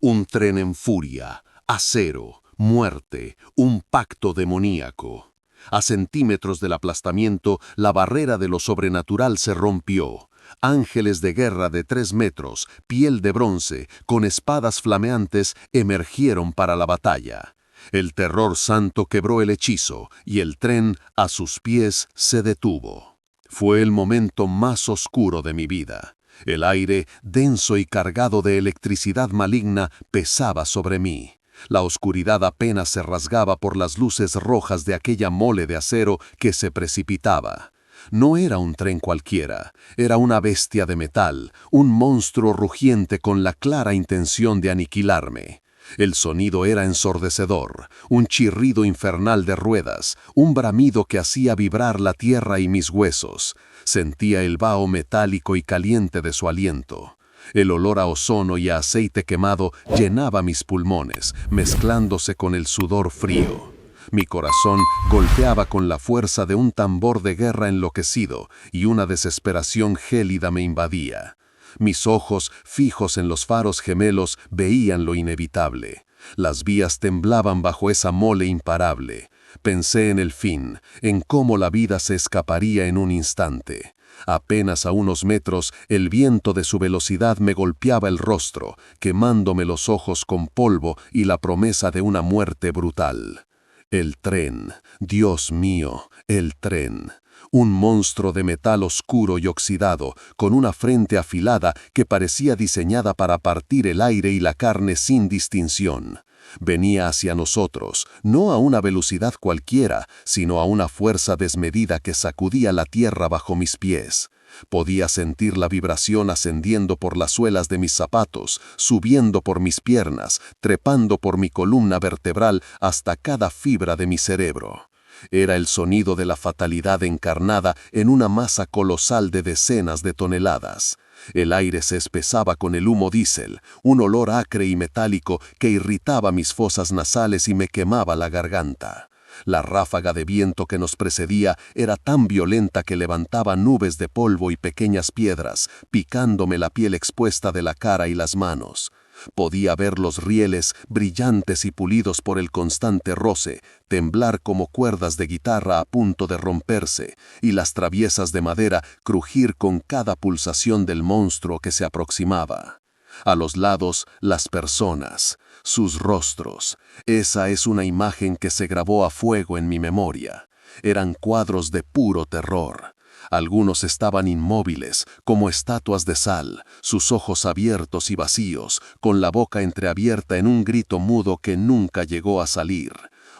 Un tren en furia, acero, muerte, un pacto demoníaco. A centímetros del aplastamiento, la barrera de lo sobrenatural se rompió. Ángeles de guerra de 3 metros, piel de bronce, con espadas flameantes, emergieron para la batalla. El terror santo quebró el hechizo, y el tren, a sus pies, se detuvo. Fue el momento más oscuro de mi vida. El aire, denso y cargado de electricidad maligna, pesaba sobre mí. La oscuridad apenas se rasgaba por las luces rojas de aquella mole de acero que se precipitaba. No era un tren cualquiera, era una bestia de metal, un monstruo rugiente con la clara intención de aniquilarme. El sonido era ensordecedor, un chirrido infernal de ruedas, un bramido que hacía vibrar la tierra y mis huesos. Sentía el vaho metálico y caliente de su aliento. El olor a ozono y a aceite quemado llenaba mis pulmones, mezclándose con el sudor frío. Mi corazón golpeaba con la fuerza de un tambor de guerra enloquecido y una desesperación gélida me invadía. Mis ojos, fijos en los faros gemelos, veían lo inevitable. Las vías temblaban bajo esa mole imparable. Pensé en el fin, en cómo la vida se escaparía en un instante. Apenas a unos metros, el viento de su velocidad me golpeaba el rostro, quemándome los ojos con polvo y la promesa de una muerte brutal. El tren, Dios mío, el tren. Un monstruo de metal oscuro y oxidado, con una frente afilada que parecía diseñada para partir el aire y la carne sin distinción. Venía hacia nosotros, no a una velocidad cualquiera, sino a una fuerza desmedida que sacudía la tierra bajo mis pies. Podía sentir la vibración ascendiendo por las suelas de mis zapatos, subiendo por mis piernas, trepando por mi columna vertebral hasta cada fibra de mi cerebro. Era el sonido de la fatalidad encarnada en una masa colosal de decenas de toneladas. El aire se espesaba con el humo diésel, un olor acre y metálico que irritaba mis fosas nasales y me quemaba la garganta. La ráfaga de viento que nos precedía era tan violenta que levantaba nubes de polvo y pequeñas piedras, picándome la piel expuesta de la cara y las manos. Podía ver los rieles, brillantes y pulidos por el constante roce, temblar como cuerdas de guitarra a punto de romperse, y las traviesas de madera crujir con cada pulsación del monstruo que se aproximaba. A los lados, las personas, sus rostros. Esa es una imagen que se grabó a fuego en mi memoria. Eran cuadros de puro terror. Algunos estaban inmóviles, como estatuas de sal, sus ojos abiertos y vacíos, con la boca entreabierta en un grito mudo que nunca llegó a salir.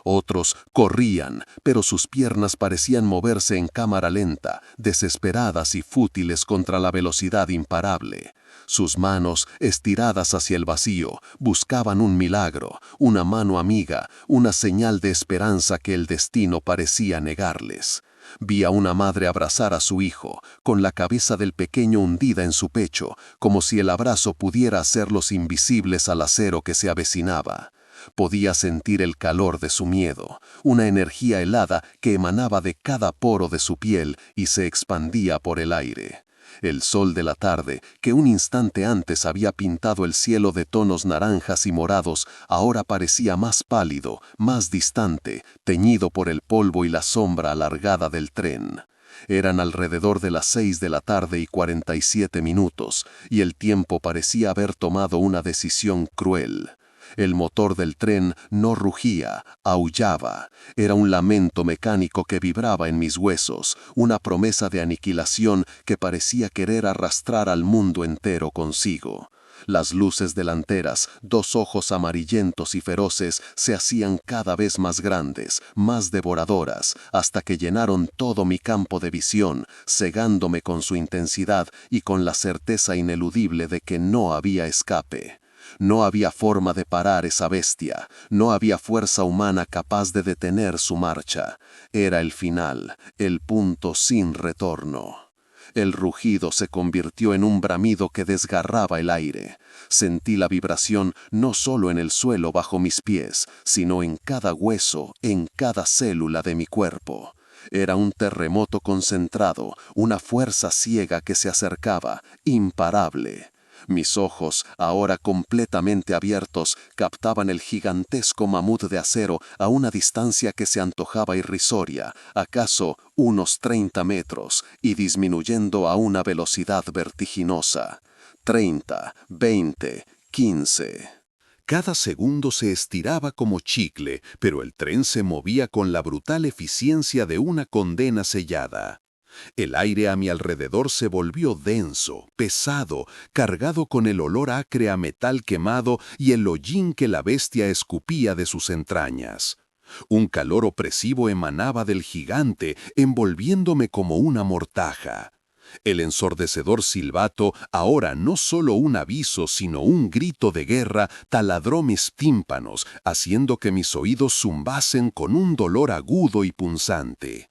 Otros corrían, pero sus piernas parecían moverse en cámara lenta, desesperadas y fútiles contra la velocidad imparable. Sus manos, estiradas hacia el vacío, buscaban un milagro, una mano amiga, una señal de esperanza que el destino parecía negarles. Vi a una madre abrazar a su hijo, con la cabeza del pequeño hundida en su pecho, como si el abrazo pudiera hacerlos invisibles al acero que se avecinaba. Podía sentir el calor de su miedo, una energía helada que emanaba de cada poro de su piel y se expandía por el aire. El sol de la tarde, que un instante antes había pintado el cielo de tonos naranjas y morados, ahora parecía más pálido, más distante, teñido por el polvo y la sombra alargada del tren. Eran alrededor de las 6 de la tarde y 47 minutos, y el tiempo parecía haber tomado una decisión cruel. El motor del tren no rugía, aullaba. Era un lamento mecánico que vibraba en mis huesos, una promesa de aniquilación que parecía querer arrastrar al mundo entero consigo. Las luces delanteras, 2 ojos amarillentos y feroces, se hacían cada vez más grandes, más devoradoras, hasta que llenaron todo mi campo de visión, cegándome con su intensidad y con la certeza ineludible de que no había escape. No había forma de parar esa bestia, no había fuerza humana capaz de detener su marcha. Era el final, el punto sin retorno. El rugido se convirtió en un bramido que desgarraba el aire. Sentí la vibración no solo en el suelo bajo mis pies, sino en cada hueso, en cada célula de mi cuerpo. Era un terremoto concentrado, una fuerza ciega que se acercaba, imparable. Mis ojos, ahora completamente abiertos, captaban el gigantesco mamut de acero a una distancia que se antojaba irrisoria, acaso unos 30 metros, y disminuyendo a una velocidad vertiginosa. 30, 20, 15. Cada segundo se estiraba como chicle, pero el tren se movía con la brutal eficiencia de una condena sellada. El aire a mi alrededor se volvió denso, pesado, cargado con el olor acre a metal quemado y el hollín que la bestia escupía de sus entrañas. Un calor opresivo emanaba del gigante, envolviéndome como una mortaja. El ensordecedor silbato, ahora no solo un aviso, sino un grito de guerra, taladró mis tímpanos, haciendo que mis oídos zumbasen con un dolor agudo y punzante.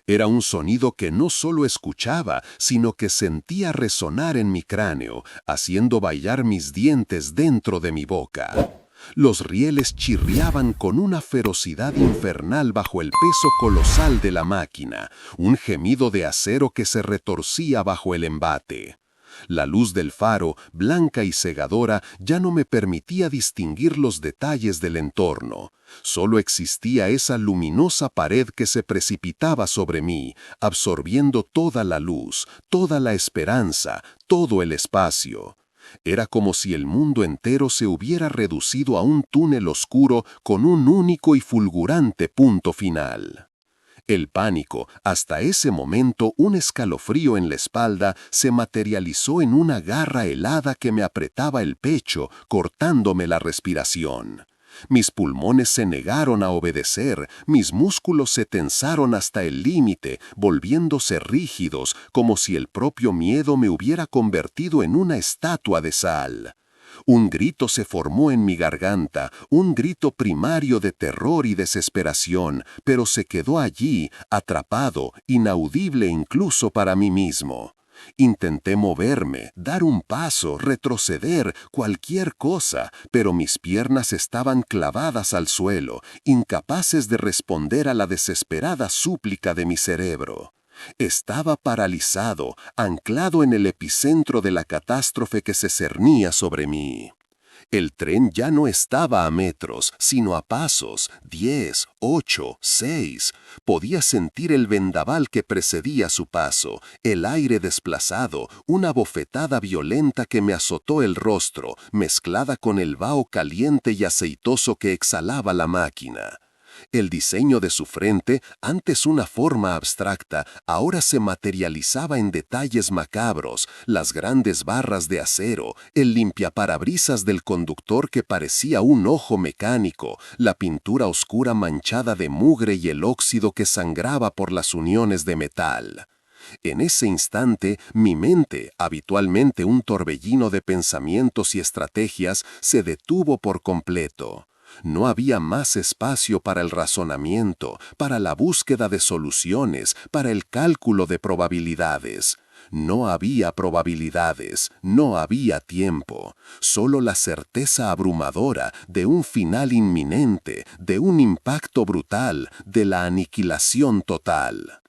Era un sonido que no solo escuchaba, sino que sentía resonar en mi cráneo, haciendo bailar mis dientes dentro de mi boca. Los rieles chirriaban con una ferocidad infernal bajo el peso colosal de la máquina, un gemido de acero que se retorcía bajo el embate. La luz del faro, blanca y cegadora, ya no me permitía distinguir los detalles del entorno. Solo existía esa luminosa pared que se precipitaba sobre mí, absorbiendo toda la luz, toda la esperanza, todo el espacio. Era como si el mundo entero se hubiera reducido a un túnel oscuro con un único y fulgurante punto final. El pánico, hasta ese momento un escalofrío en la espalda, se materializó en una garra helada que me apretaba el pecho, cortándome la respiración. Mis pulmones se negaron a obedecer, mis músculos se tensaron hasta el límite, volviéndose rígidos, como si el propio miedo me hubiera convertido en una estatua de sal. Un grito se formó en mi garganta, un grito primario de terror y desesperación, pero se quedó allí, atrapado, inaudible incluso para mí mismo. Intenté moverme, dar un paso, retroceder, cualquier cosa, pero mis piernas estaban clavadas al suelo, incapaces de responder a la desesperada súplica de mi cerebro. Estaba paralizado, anclado en el epicentro de la catástrofe que se cernía sobre mí. El tren ya no estaba a metros, sino a pasos, 10, 8, 6. Podía sentir el vendaval que precedía su paso, el aire desplazado, una bofetada violenta que me azotó el rostro, mezclada con el vaho caliente y aceitoso que exhalaba la máquina. El diseño de su frente, antes una forma abstracta, ahora se materializaba en detalles macabros, las grandes barras de acero, el limpiaparabrisas del conductor que parecía un ojo mecánico, la pintura oscura manchada de mugre y el óxido que sangraba por las uniones de metal. En ese instante, mi mente, habitualmente un torbellino de pensamientos y estrategias, se detuvo por completo. No había más espacio para el razonamiento, para la búsqueda de soluciones, para el cálculo de probabilidades. No había probabilidades, no había tiempo, solo la certeza abrumadora de un final inminente, de un impacto brutal, de la aniquilación total.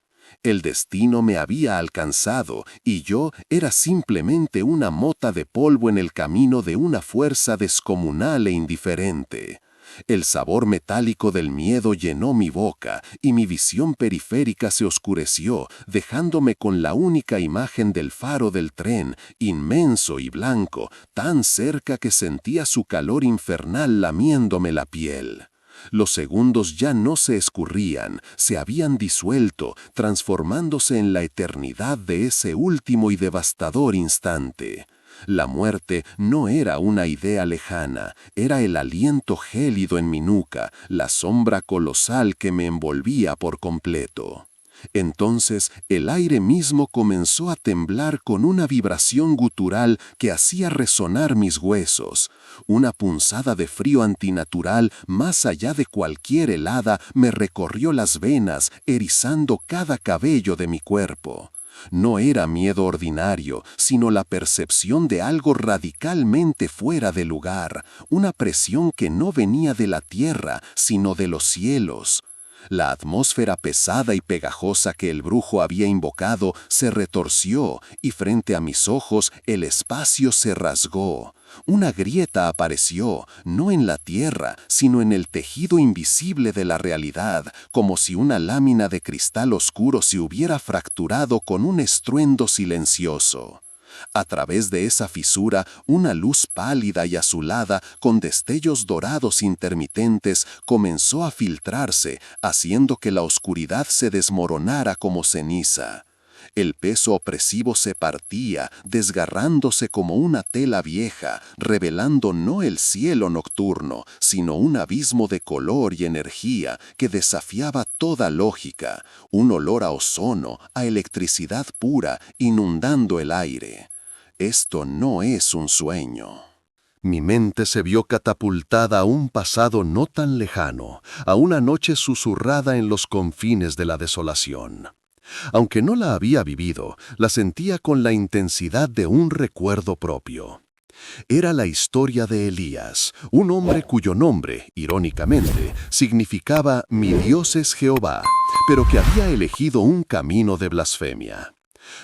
El destino me había alcanzado y yo era simplemente una mota de polvo en el camino de una fuerza descomunal e indiferente. El sabor metálico del miedo llenó mi boca y mi visión periférica se oscureció, dejándome con la única imagen del faro del tren, inmenso y blanco, tan cerca que sentía su calor infernal lamiéndome la piel. Los segundos ya no se escurrían, se habían disuelto, transformándose en la eternidad de ese último y devastador instante. La muerte no era una idea lejana, era el aliento gélido en mi nuca, la sombra colosal que me envolvía por completo. Entonces el aire mismo comenzó a temblar con una vibración gutural que hacía resonar mis huesos. Una punzada de frío antinatural, más allá de cualquier helada, me recorrió las venas, erizando cada cabello de mi cuerpo. No era miedo ordinario, sino la percepción de algo radicalmente fuera de lugar, una presión que no venía de la tierra, sino de los cielos. La atmósfera pesada y pegajosa que el brujo había invocado se retorció y frente a mis ojos el espacio se rasgó. Una grieta apareció, no en la tierra, sino en el tejido invisible de la realidad, como si una lámina de cristal oscuro se hubiera fracturado con un estruendo silencioso. A través de esa fisura, una luz pálida y azulada, con destellos dorados intermitentes, comenzó a filtrarse, haciendo que la oscuridad se desmoronara como ceniza. El peso opresivo se partía, desgarrándose como una tela vieja, revelando no el cielo nocturno, sino un abismo de color y energía que desafiaba toda lógica, un olor a ozono, a electricidad pura, inundando el aire. Esto no es un sueño. Mi mente se vio catapultada a un pasado no tan lejano, a una noche susurrada en los confines de la desolación. Aunque no la había vivido, la sentía con la intensidad de un recuerdo propio. Era la historia de Elías, un hombre cuyo nombre, irónicamente, significaba «Mi Dios es Jehová», pero que había elegido un camino de blasfemia.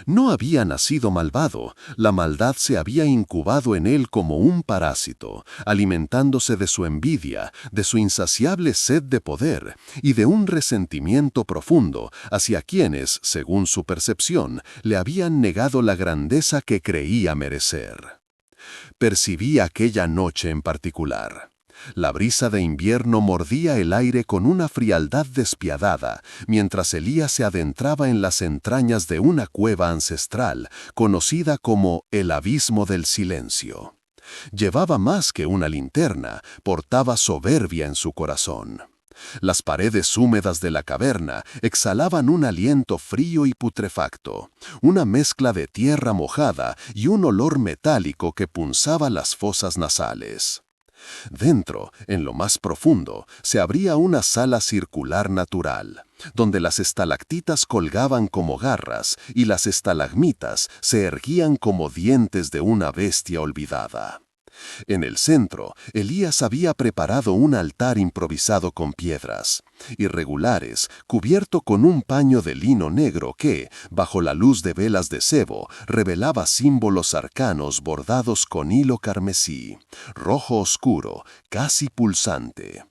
No había nacido malvado, la maldad se había incubado en él como un parásito, alimentándose de su envidia, de su insaciable sed de poder y de un resentimiento profundo hacia quienes, según su percepción, le habían negado la grandeza que creía merecer. Percibí aquella noche en particular. La brisa de invierno mordía el aire con una frialdad despiadada, mientras Elías se adentraba en las entrañas de una cueva ancestral, conocida como el Abismo del Silencio. Llevaba más que una linterna, portaba soberbia en su corazón. Las paredes húmedas de la caverna exhalaban un aliento frío y putrefacto, una mezcla de tierra mojada y un olor metálico que punzaba las fosas nasales. Dentro, en lo más profundo, se abría una sala circular natural, donde las estalactitas colgaban como garras y las estalagmitas se erguían como dientes de una bestia olvidada. En el centro, Elías había preparado un altar improvisado con piedras, irregulares, cubierto con un paño de lino negro que, bajo la luz de velas de sebo, revelaba símbolos arcanos bordados con hilo carmesí, rojo oscuro, casi pulsante.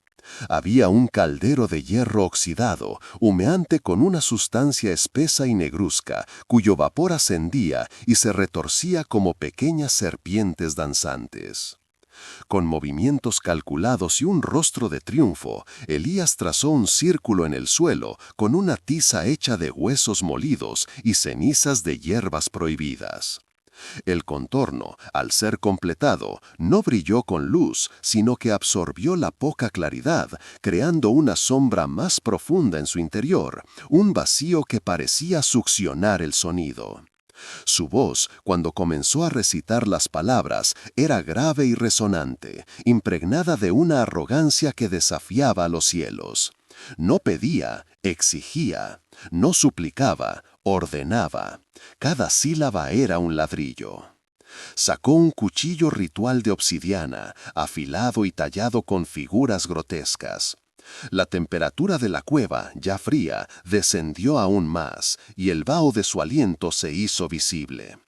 Había un caldero de hierro oxidado, humeante con una sustancia espesa y negruzca, cuyo vapor ascendía y se retorcía como pequeñas serpientes danzantes. Con movimientos calculados y un rostro de triunfo, Elías trazó un círculo en el suelo con una tiza hecha de huesos molidos y cenizas de hierbas prohibidas. El contorno, al ser completado, no brilló con luz, sino que absorbió la poca claridad, creando una sombra más profunda en su interior, un vacío que parecía succionar el sonido. Su voz, cuando comenzó a recitar las palabras, era grave y resonante, impregnada de una arrogancia que desafiaba a los cielos. No pedía, exigía, no suplicaba, ordenaba. Cada sílaba era un ladrillo. Sacó un cuchillo ritual de obsidiana, afilado y tallado con figuras grotescas. La temperatura de la cueva, ya fría, descendió aún más, y el vaho de su aliento se hizo visible.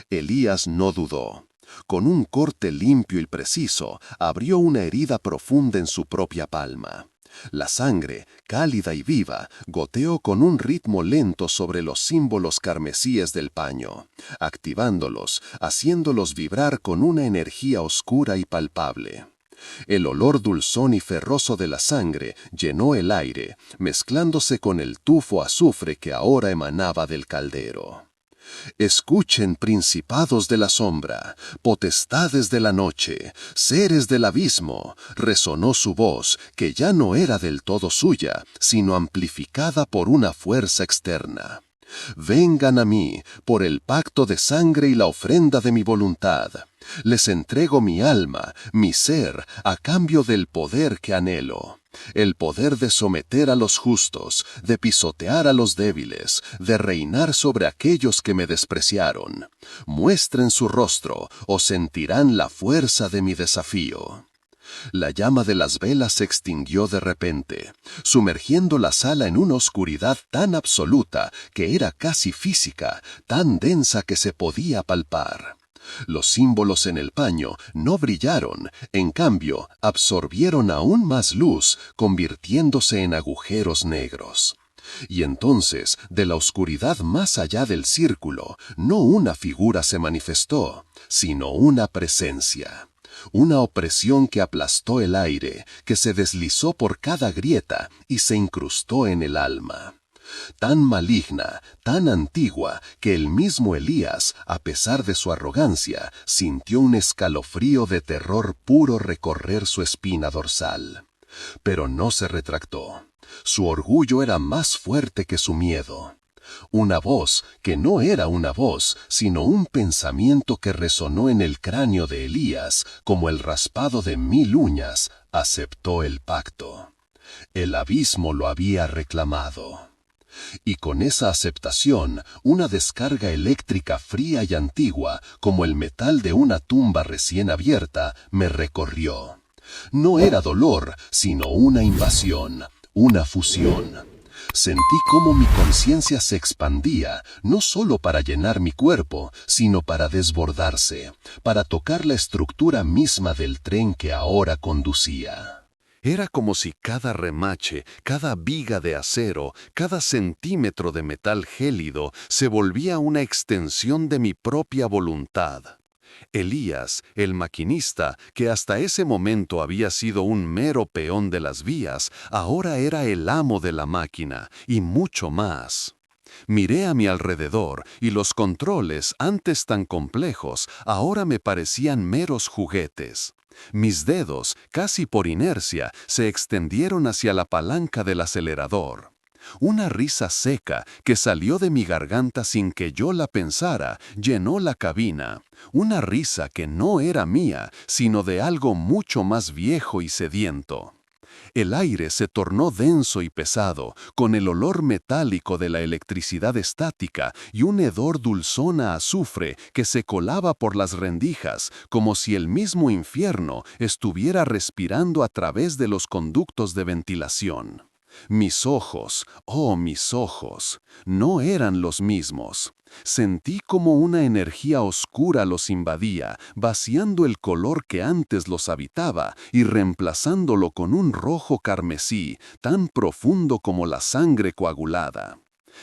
Elías no dudó. Con un corte limpio y preciso, abrió una herida profunda en su propia palma. La sangre, cálida y viva, goteó con un ritmo lento sobre los símbolos carmesíes del paño, activándolos, haciéndolos vibrar con una energía oscura y palpable. El olor dulzón y ferroso de la sangre llenó el aire, mezclándose con el tufo azufre que ahora emanaba del caldero. Escuchen, principados de la sombra, potestades de la noche, seres del abismo, resonó su voz, que ya no era del todo suya, sino amplificada por una fuerza externa. Vengan a mí, por el pacto de sangre y la ofrenda de mi voluntad. Les entrego mi alma, mi ser, a cambio del poder que anhelo. El poder de someter a los justos, de pisotear a los débiles, de reinar sobre aquellos que me despreciaron. Muestren su rostro, o sentirán la fuerza de mi desafío. La llama de las velas se extinguió de repente, sumergiendo la sala en una oscuridad tan absoluta que era casi física, tan densa que se podía palpar. Los símbolos en el paño no brillaron, en cambio, absorbieron aún más luz, convirtiéndose en agujeros negros. Y entonces, de la oscuridad más allá del círculo, no una figura se manifestó, sino una presencia. Una opresión que aplastó el aire, que se deslizó por cada grieta y se incrustó en el alma. Tan maligna, tan antigua, que el mismo Elías, a pesar de su arrogancia, sintió un escalofrío de terror puro recorrer su espina dorsal. Pero no se retractó. Su orgullo era más fuerte que su miedo. Una voz que no era una voz, sino un pensamiento que resonó en el cráneo de Elías como el raspado de 1000 uñas, aceptó el pacto. El abismo lo había reclamado. Y con esa aceptación, una descarga eléctrica fría y antigua, como el metal de una tumba recién abierta, me recorrió. No era dolor, sino una invasión, una fusión. Sentí cómo mi conciencia se expandía, no solo para llenar mi cuerpo, sino para desbordarse, para tocar la estructura misma del tren que ahora conducía. Era como si cada remache, cada viga de acero, cada centímetro de metal gélido se volvía una extensión de mi propia voluntad. Elías, el maquinista, que hasta ese momento había sido un mero peón de las vías, ahora era el amo de la máquina, y mucho más. Miré a mi alrededor, y los controles, antes tan complejos, ahora me parecían meros juguetes. Mis dedos, casi por inercia, se extendieron hacia la palanca del acelerador. Una risa seca que salió de mi garganta sin que yo la pensara llenó la cabina. Una risa que no era mía, sino de algo mucho más viejo y sediento. El aire se tornó denso y pesado, con el olor metálico de la electricidad estática y un hedor dulzón a azufre que se colaba por las rendijas, como si el mismo infierno estuviera respirando a través de los conductos de ventilación. Mis ojos, oh mis ojos, no eran los mismos. Sentí como una energía oscura los invadía, vaciando el color que antes los habitaba y reemplazándolo con un rojo carmesí, tan profundo como la sangre coagulada.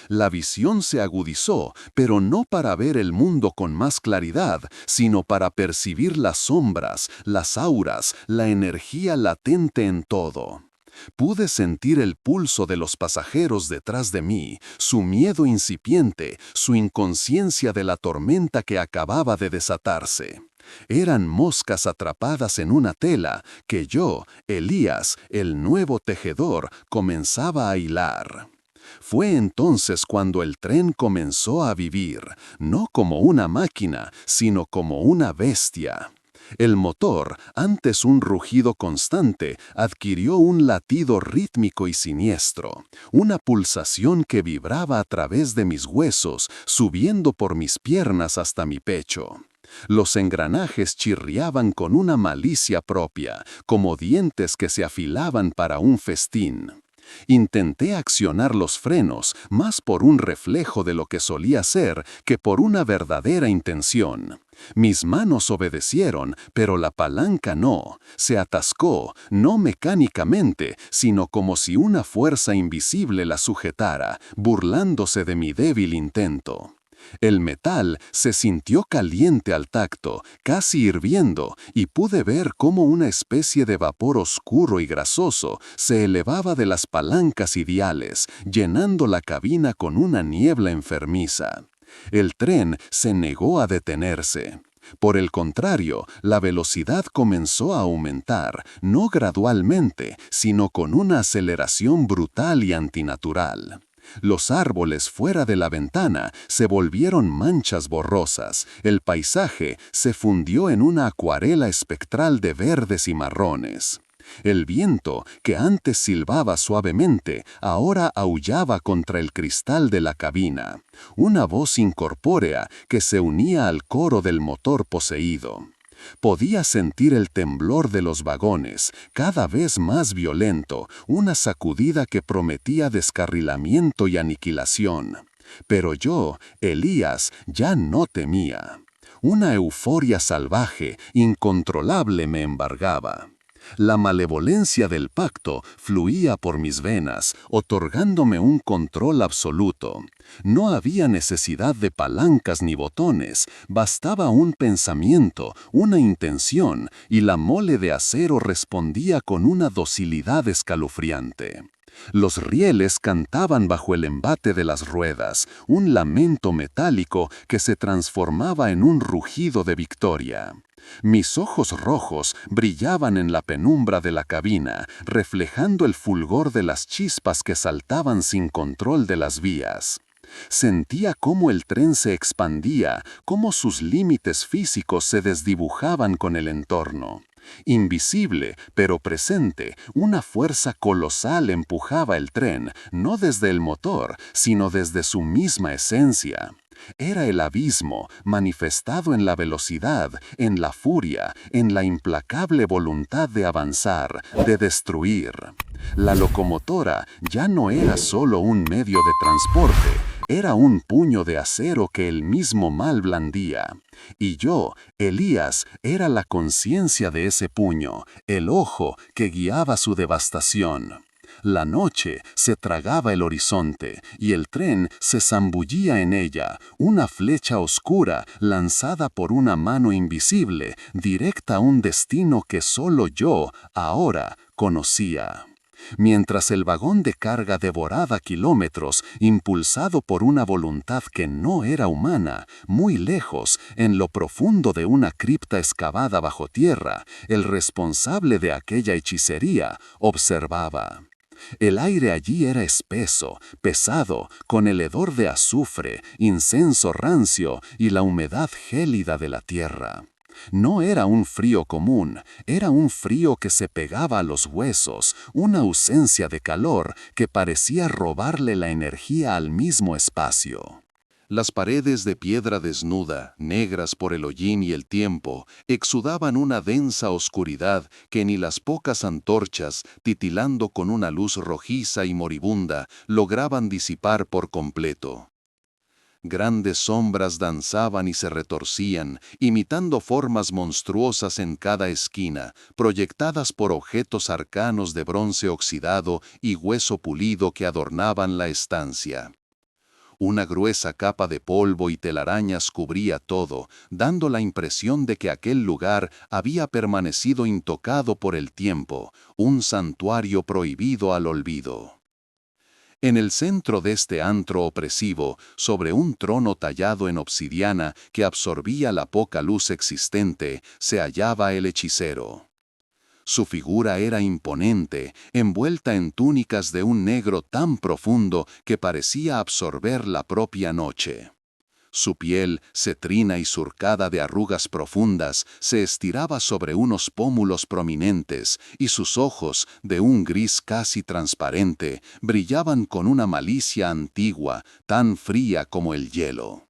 La visión se agudizó, pero no para ver el mundo con más claridad, sino para percibir las sombras, las auras, la energía latente en todo. Pude sentir el pulso de los pasajeros detrás de mí, su miedo incipiente, su inconsciencia de la tormenta que acababa de desatarse. Eran moscas atrapadas en una tela que yo, Elías, el nuevo tejedor, comenzaba a hilar. Fue entonces cuando el tren comenzó a vivir, no como una máquina, sino como una bestia. El motor, antes un rugido constante, adquirió un latido rítmico y siniestro, una pulsación que vibraba a través de mis huesos, subiendo por mis piernas hasta mi pecho. Los engranajes chirriaban con una malicia propia, como dientes que se afilaban para un festín. Intenté accionar los frenos más por un reflejo de lo que solía ser que por una verdadera intención. Mis manos obedecieron, pero la palanca no. Se atascó, no mecánicamente, sino como si una fuerza invisible la sujetara, burlándose de mi débil intento. El metal se sintió caliente al tacto, casi hirviendo, y pude ver cómo una especie de vapor oscuro y grasoso se elevaba de las palancas y diales, llenando la cabina con una niebla enfermiza. El tren se negó a detenerse. Por el contrario, la velocidad comenzó a aumentar, no gradualmente, sino con una aceleración brutal y antinatural. Los árboles fuera de la ventana se volvieron manchas borrosas, el paisaje se fundió en una acuarela espectral de verdes y marrones. El viento, que antes silbaba suavemente, ahora aullaba contra el cristal de la cabina, una voz incorpórea que se unía al coro del motor poseído. Podía sentir el temblor de los vagones, cada vez más violento, una sacudida que prometía descarrilamiento y aniquilación. Pero yo, Elías, ya no temía. Una euforia salvaje, incontrolable me embargaba. La malevolencia del pacto fluía por mis venas, otorgándome un control absoluto. No había necesidad de palancas ni botones, bastaba un pensamiento, una intención, y la mole de acero respondía con una docilidad escalofriante. Los rieles cantaban bajo el embate de las ruedas, un lamento metálico que se transformaba en un rugido de victoria. Mis ojos rojos brillaban en la penumbra de la cabina, reflejando el fulgor de las chispas que saltaban sin control de las vías. Sentía cómo el tren se expandía, cómo sus límites físicos se desdibujaban con el entorno. Invisible, pero presente, una fuerza colosal empujaba el tren, no desde el motor, sino desde su misma esencia. Era el abismo, manifestado en la velocidad, en la furia, en la implacable voluntad de avanzar, de destruir. La locomotora ya no era solo un medio de transporte, era un puño de acero que el mismo mal blandía. Y yo, Elías, era la conciencia de ese puño, el ojo que guiaba su devastación. La noche se tragaba el horizonte y el tren se zambullía en ella, una flecha oscura lanzada por una mano invisible, directa a un destino que solo yo, ahora, conocía. Mientras el vagón de carga devoraba kilómetros, impulsado por una voluntad que no era humana, muy lejos, en lo profundo de una cripta excavada bajo tierra, el responsable de aquella hechicería observaba. El aire allí era espeso, pesado, con el hedor de azufre, incenso rancio y la humedad gélida de la tierra. No era un frío común, era un frío que se pegaba a los huesos, una ausencia de calor que parecía robarle la energía al mismo espacio. Las paredes de piedra desnuda, negras por el hollín y el tiempo, exudaban una densa oscuridad que ni las pocas antorchas, titilando con una luz rojiza y moribunda, lograban disipar por completo. Grandes sombras danzaban y se retorcían, imitando formas monstruosas en cada esquina, proyectadas por objetos arcanos de bronce oxidado y hueso pulido que adornaban la estancia. Una gruesa capa de polvo y telarañas cubría todo, dando la impresión de que aquel lugar había permanecido intocado por el tiempo, un santuario prohibido al olvido. En el centro de este antro opresivo, sobre un trono tallado en obsidiana que absorbía la poca luz existente, se hallaba el hechicero. Su figura era imponente, envuelta en túnicas de un negro tan profundo que parecía absorber la propia noche. Su piel, cetrina y surcada de arrugas profundas, se estiraba sobre unos pómulos prominentes, y sus ojos, de un gris casi transparente, brillaban con una malicia antigua, tan fría como el hielo.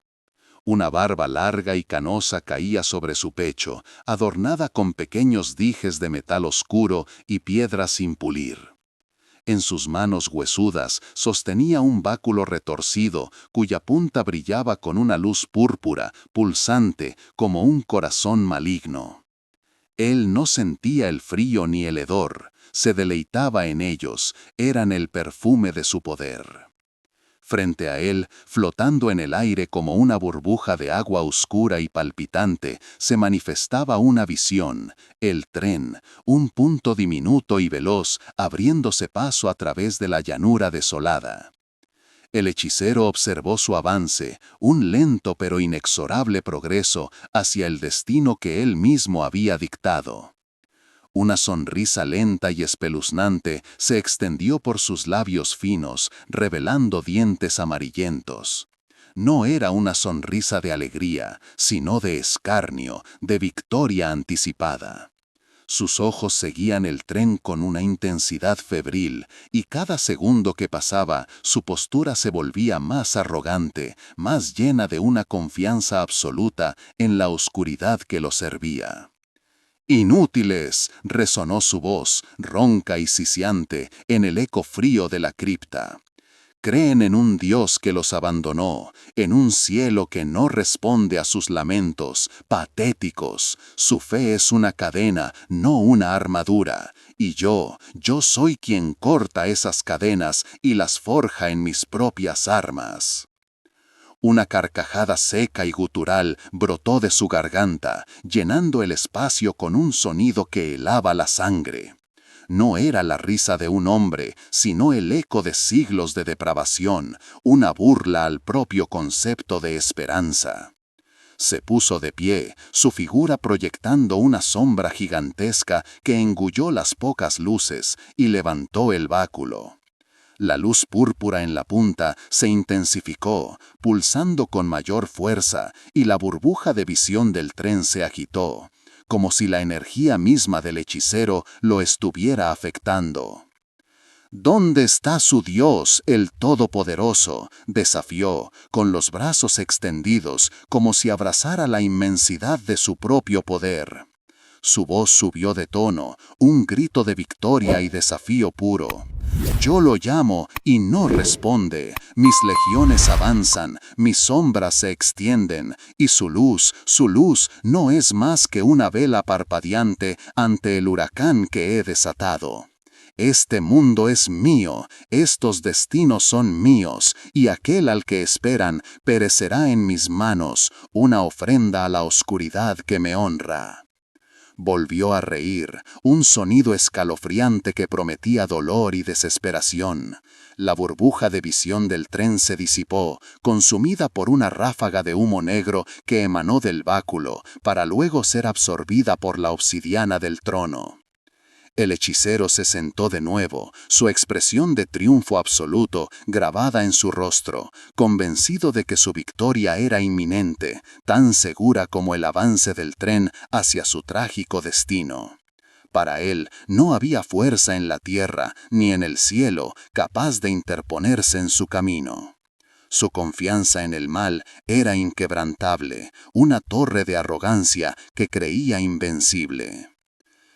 Una barba larga y canosa caía sobre su pecho, adornada con pequeños dijes de metal oscuro y piedras sin pulir. En sus manos huesudas sostenía un báculo retorcido, cuya punta brillaba con una luz púrpura, pulsante, como un corazón maligno. Él no sentía el frío ni el hedor, se deleitaba en ellos, eran el perfume de su poder. Frente a él, flotando en el aire como una burbuja de agua oscura y palpitante, se manifestaba una visión, el tren, un punto diminuto y veloz, abriéndose paso a través de la llanura desolada. El hechicero observó su avance, un lento pero inexorable progreso hacia el destino que él mismo había dictado. Una sonrisa lenta y espeluznante se extendió por sus labios finos, revelando dientes amarillentos. No era una sonrisa de alegría, sino de escarnio, de victoria anticipada. Sus ojos seguían el tren con una intensidad febril, y cada segundo que pasaba, su postura se volvía más arrogante, más llena de una confianza absoluta en la oscuridad que lo servía. «Inútiles», resonó su voz, ronca y siseante, en el eco frío de la cripta. Creen en un Dios que los abandonó, en un cielo que no responde a sus lamentos, patéticos. Su fe es una cadena, no una armadura. Y yo soy quien corta esas cadenas y las forja en mis propias armas. Una carcajada seca y gutural brotó de su garganta, llenando el espacio con un sonido que helaba la sangre. No era la risa de un hombre, sino el eco de siglos de depravación, una burla al propio concepto de esperanza. Se puso de pie, su figura proyectando una sombra gigantesca que engulló las pocas luces y levantó el báculo. La luz púrpura en la punta se intensificó, pulsando con mayor fuerza, y la burbuja de visión del tren se agitó, como si la energía misma del hechicero lo estuviera afectando. ¿Dónde está su Dios, el Todopoderoso?, desafió, con los brazos extendidos, como si abrazara la inmensidad de su propio poder. Su voz subió de tono, un grito de victoria y desafío puro. Yo lo llamo y no responde. Mis legiones avanzan, mis sombras se extienden, y su luz no es más que una vela parpadeante ante el huracán que he desatado. Este mundo es mío, estos destinos son míos, y aquel al que esperan perecerá en mis manos, una ofrenda a la oscuridad que me honra. Volvió a reír, un sonido escalofriante que prometía dolor y desesperación. La burbuja de visión del tren se disipó, consumida por una ráfaga de humo negro que emanó del báculo, para luego ser absorbida por la obsidiana del trono. El hechicero se sentó de nuevo, su expresión de triunfo absoluto grabada en su rostro, convencido de que su victoria era inminente, tan segura como el avance del tren hacia su trágico destino. Para él no había fuerza en la tierra ni en el cielo capaz de interponerse en su camino. Su confianza en el mal era inquebrantable, una torre de arrogancia que creía invencible.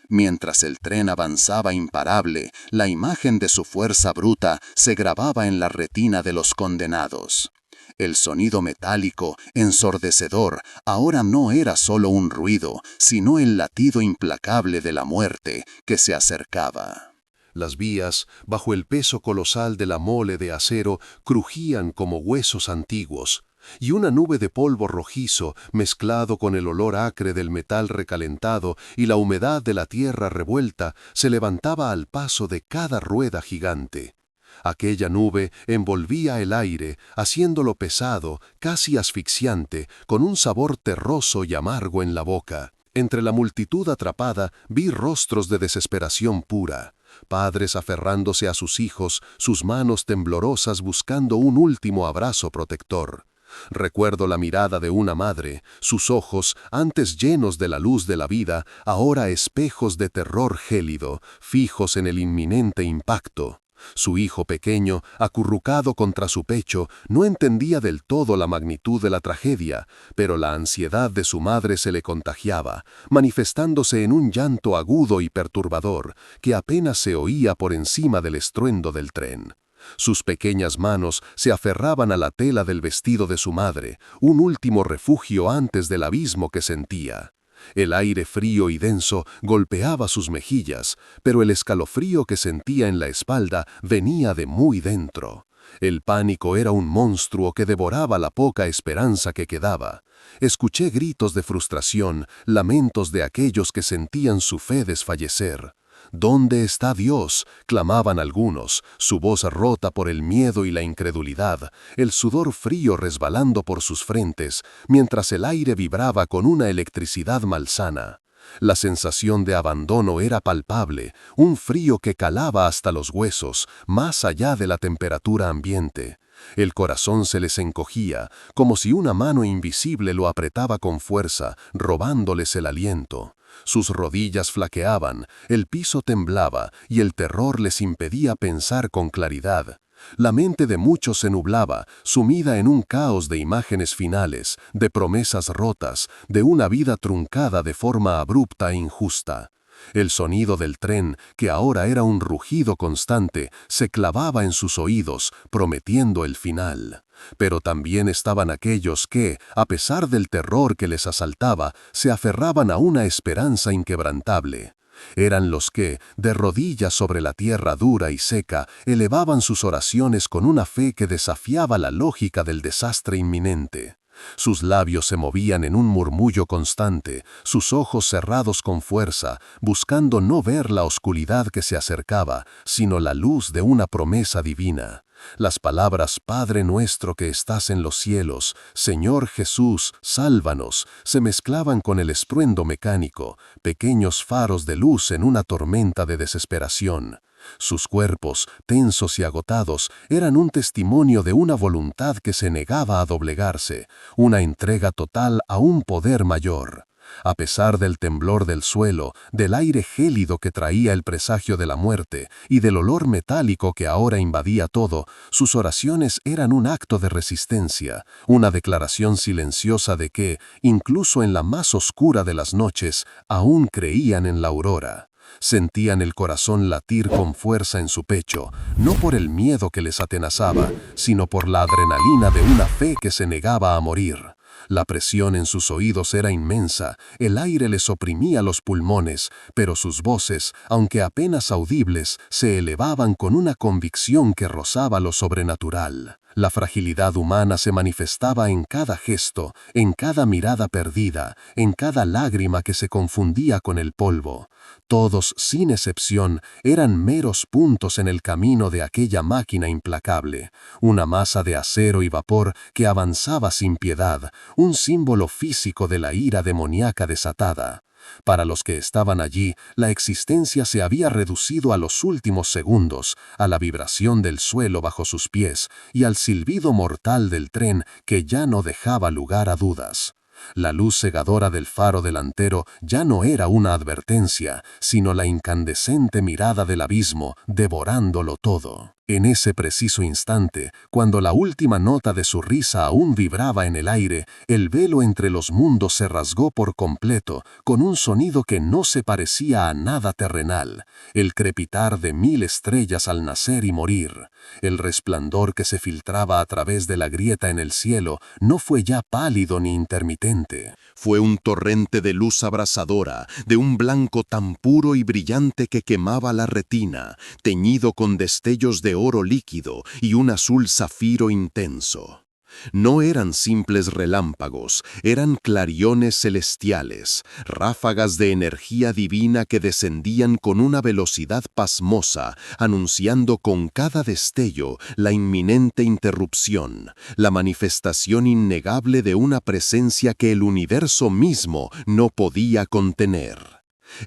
Mientras el tren avanzaba imparable, la imagen de su fuerza bruta se grababa en la retina de los condenados. El sonido metálico, ensordecedor, ahora no era solo un ruido, sino el latido implacable de la muerte que se acercaba. Las vías, bajo el peso colosal de la mole de acero, crujían como huesos antiguos, y una nube de polvo rojizo, mezclado con el olor acre del metal recalentado y la humedad de la tierra revuelta, se levantaba al paso de cada rueda gigante. Aquella nube envolvía el aire, haciéndolo pesado, casi asfixiante, con un sabor terroso y amargo en la boca. Entre la multitud atrapada vi rostros de desesperación pura. Padres aferrándose a sus hijos, sus manos temblorosas buscando un último abrazo protector. Recuerdo la mirada de una madre, sus ojos, antes llenos de la luz de la vida, ahora espejos de terror gélido, fijos en el inminente impacto. Su hijo pequeño, acurrucado contra su pecho, no entendía del todo la magnitud de la tragedia, pero la ansiedad de su madre se le contagiaba, manifestándose en un llanto agudo y perturbador, que apenas se oía por encima del estruendo del tren. Sus pequeñas manos se aferraban a la tela del vestido de su madre, un último refugio antes del abismo que sentía. El aire frío y denso golpeaba sus mejillas, pero el escalofrío que sentía en la espalda venía de muy dentro. El pánico era un monstruo que devoraba la poca esperanza que quedaba. Escuché gritos de frustración, lamentos de aquellos que sentían su fe desfallecer. ¿Dónde está Dios?, clamaban algunos, su voz rota por el miedo y la incredulidad, el sudor frío resbalando por sus frentes, mientras el aire vibraba con una electricidad malsana. La sensación de abandono era palpable, un frío que calaba hasta los huesos, más allá de la temperatura ambiente. El corazón se les encogía, como si una mano invisible lo apretaba con fuerza, robándoles el aliento. Sus rodillas flaqueaban, el piso temblaba y el terror les impedía pensar con claridad. La mente de muchos se nublaba, sumida en un caos de imágenes finales, de promesas rotas, de una vida truncada de forma abrupta e injusta. El sonido del tren, que ahora era un rugido constante, se clavaba en sus oídos, prometiendo el final. Pero también estaban aquellos que, a pesar del terror que les asaltaba, se aferraban a una esperanza inquebrantable. Eran los que, de rodillas sobre la tierra dura y seca, elevaban sus oraciones con una fe que desafiaba la lógica del desastre inminente. Sus labios se movían en un murmullo constante, sus ojos cerrados con fuerza, buscando no ver la oscuridad que se acercaba, sino la luz de una promesa divina. Las palabras «Padre nuestro que estás en los cielos», «Señor Jesús, sálvanos», se mezclaban con el estruendo mecánico, pequeños faros de luz en una tormenta de desesperación. Sus cuerpos, tensos y agotados, eran un testimonio de una voluntad que se negaba a doblegarse, una entrega total a un poder mayor. A pesar del temblor del suelo, del aire gélido que traía el presagio de la muerte y del olor metálico que ahora invadía todo, sus oraciones eran un acto de resistencia, una declaración silenciosa de que, incluso en la más oscura de las noches, aún creían en la aurora. Sentían el corazón latir con fuerza en su pecho, no por el miedo que les atenazaba, sino por la adrenalina de una fe que se negaba a morir. La presión en sus oídos era inmensa, el aire les oprimía los pulmones, pero sus voces, aunque apenas audibles, se elevaban con una convicción que rozaba lo sobrenatural. La fragilidad humana se manifestaba en cada gesto, en cada mirada perdida, en cada lágrima que se confundía con el polvo. Todos, sin excepción, eran meros puntos en el camino de aquella máquina implacable, una masa de acero y vapor que avanzaba sin piedad, un símbolo físico de la ira demoníaca desatada. Para los que estaban allí, la existencia se había reducido a los últimos segundos, a la vibración del suelo bajo sus pies y al silbido mortal del tren que ya no dejaba lugar a dudas. La luz cegadora del faro delantero ya no era una advertencia, sino la incandescente mirada del abismo, devorándolo todo. En ese preciso instante, cuando la última nota de su risa aún vibraba en el aire, el velo entre los mundos se rasgó por completo, con un sonido que no se parecía a nada terrenal, el crepitar de 1000 estrellas al nacer y morir. El resplandor que se filtraba a través de la grieta en el cielo no fue ya pálido ni intermitente. Fue un torrente de luz abrasadora, de un blanco tan puro y brillante que quemaba la retina, teñido con destellos de oro líquido y un azul zafiro intenso. No eran simples relámpagos, eran clariones celestiales, ráfagas de energía divina que descendían con una velocidad pasmosa, anunciando con cada destello la inminente interrupción, la manifestación innegable de una presencia que el universo mismo no podía contener.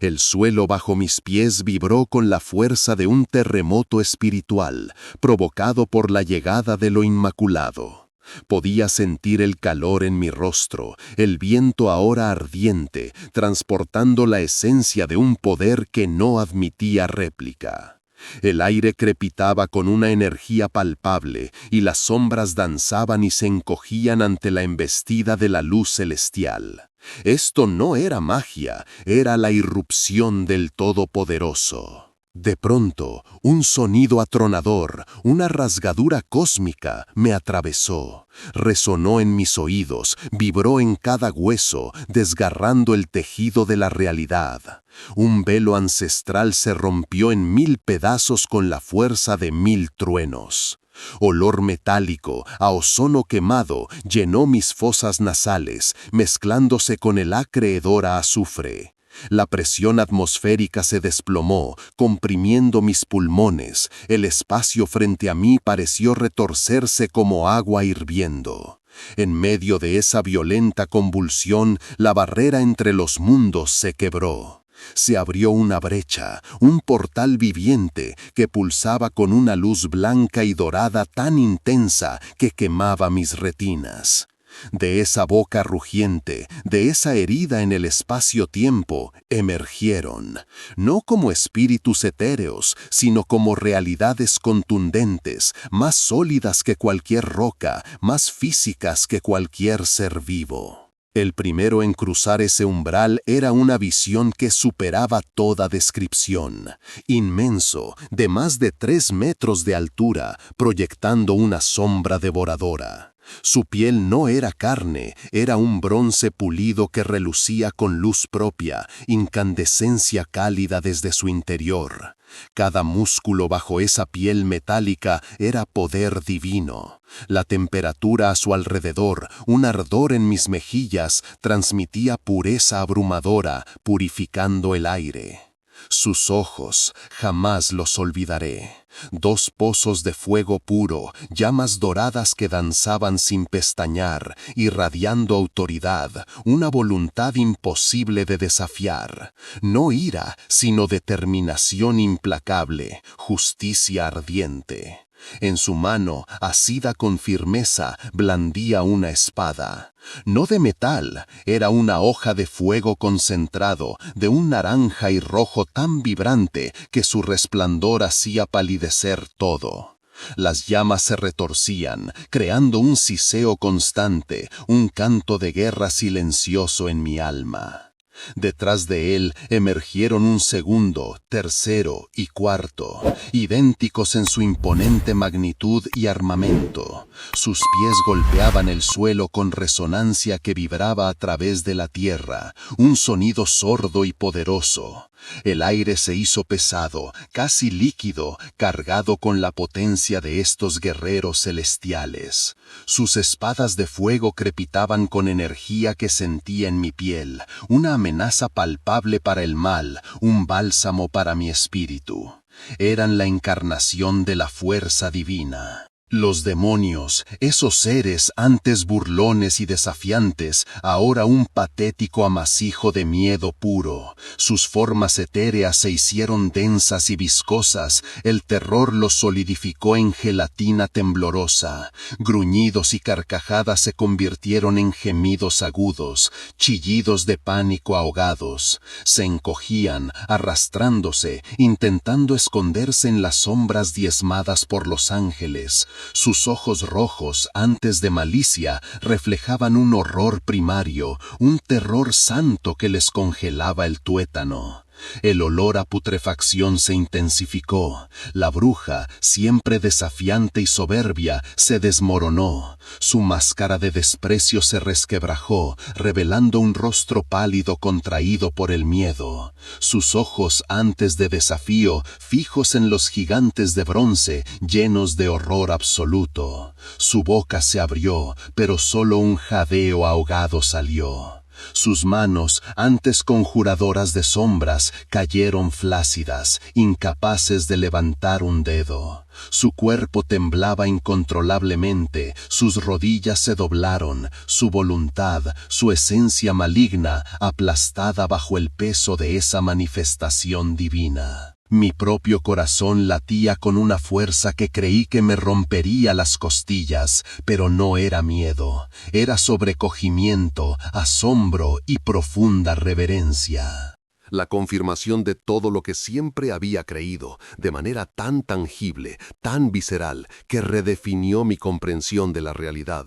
El suelo bajo mis pies vibró con la fuerza de un terremoto espiritual, provocado por la llegada de lo inmaculado. Podía sentir el calor en mi rostro, el viento ahora ardiente, transportando la esencia de un poder que no admitía réplica. El aire crepitaba con una energía palpable y las sombras danzaban y se encogían ante la embestida de la luz celestial. Esto no era magia, era la irrupción del Todopoderoso. De pronto, un sonido atronador, una rasgadura cósmica, me atravesó. Resonó en mis oídos, vibró en cada hueso, desgarrando el tejido de la realidad. Un velo ancestral se rompió en 1000 pedazos con la fuerza de 1000 truenos. Olor metálico, a ozono quemado, llenó mis fosas nasales, mezclándose con el acre hedor a azufre. La presión atmosférica se desplomó, comprimiendo mis pulmones. El espacio frente a mí pareció retorcerse como agua hirviendo. En medio de esa violenta convulsión, la barrera entre los mundos se quebró. Se abrió una brecha, un portal viviente que pulsaba con una luz blanca y dorada tan intensa que quemaba mis retinas. De esa boca rugiente, de esa herida en el espacio-tiempo, emergieron, no como espíritus etéreos, sino como realidades contundentes, más sólidas que cualquier roca, más físicas que cualquier ser vivo. El primero en cruzar ese umbral era una visión que superaba toda descripción. Inmenso, de más de 3 metros de altura, proyectando una sombra devoradora. Su piel no era carne, era un bronce pulido que relucía con luz propia, incandescencia cálida desde su interior. Cada músculo bajo esa piel metálica era poder divino. La temperatura a su alrededor, un ardor en mis mejillas, transmitía pureza abrumadora, purificando el aire. Sus ojos, jamás los olvidaré. 2 pozos de fuego puro, llamas doradas que danzaban sin pestañear, irradiando autoridad, una voluntad imposible de desafiar. No ira, sino determinación implacable, justicia ardiente. En su mano, asida con firmeza, blandía una espada. No de metal, era una hoja de fuego concentrado, de un naranja y rojo tan vibrante que su resplandor hacía palidecer todo. Las llamas se retorcían, creando un siseo constante, un canto de guerra silencioso en mi alma. Detrás de él emergieron un segundo, tercero y cuarto, idénticos en su imponente magnitud y armamento. Sus pies golpeaban el suelo con resonancia que vibraba a través de la tierra, un sonido sordo y poderoso. El aire se hizo pesado, casi líquido, cargado con la potencia de estos guerreros celestiales. Sus espadas de fuego crepitaban con energía que sentía en mi piel, una amenaza palpable para el mal, un bálsamo para mi espíritu. Eran la encarnación de la fuerza divina. Los demonios, esos seres antes burlones y desafiantes, ahora un patético amasijo de miedo puro. Sus formas etéreas se hicieron densas y viscosas, el terror los solidificó en gelatina temblorosa. Gruñidos y carcajadas se convirtieron en gemidos agudos, chillidos de pánico ahogados. Se encogían, arrastrándose, intentando esconderse en las sombras diezmadas por los ángeles. Sus ojos rojos, antes de malicia, reflejaban un horror primario, un terror santo que les congelaba el tuétano. El olor a putrefacción se intensificó. La bruja, siempre desafiante y soberbia, se desmoronó. Su máscara de desprecio se resquebrajó, revelando un rostro pálido contraído por el miedo. Sus ojos, antes de desafío, fijos en los gigantes de bronce, llenos de horror absoluto. Su boca se abrió, pero solo un jadeo ahogado salió. Sus manos, antes conjuradoras de sombras, cayeron flácidas, incapaces de levantar un dedo. Su cuerpo temblaba incontrolablemente, sus rodillas se doblaron, su voluntad, su esencia maligna, aplastada bajo el peso de esa manifestación divina. Mi propio corazón latía con una fuerza que creí que me rompería las costillas, pero no era miedo, era sobrecogimiento, asombro y profunda reverencia. La confirmación de todo lo que siempre había creído, de manera tan tangible, tan visceral, que redefinió mi comprensión de la realidad.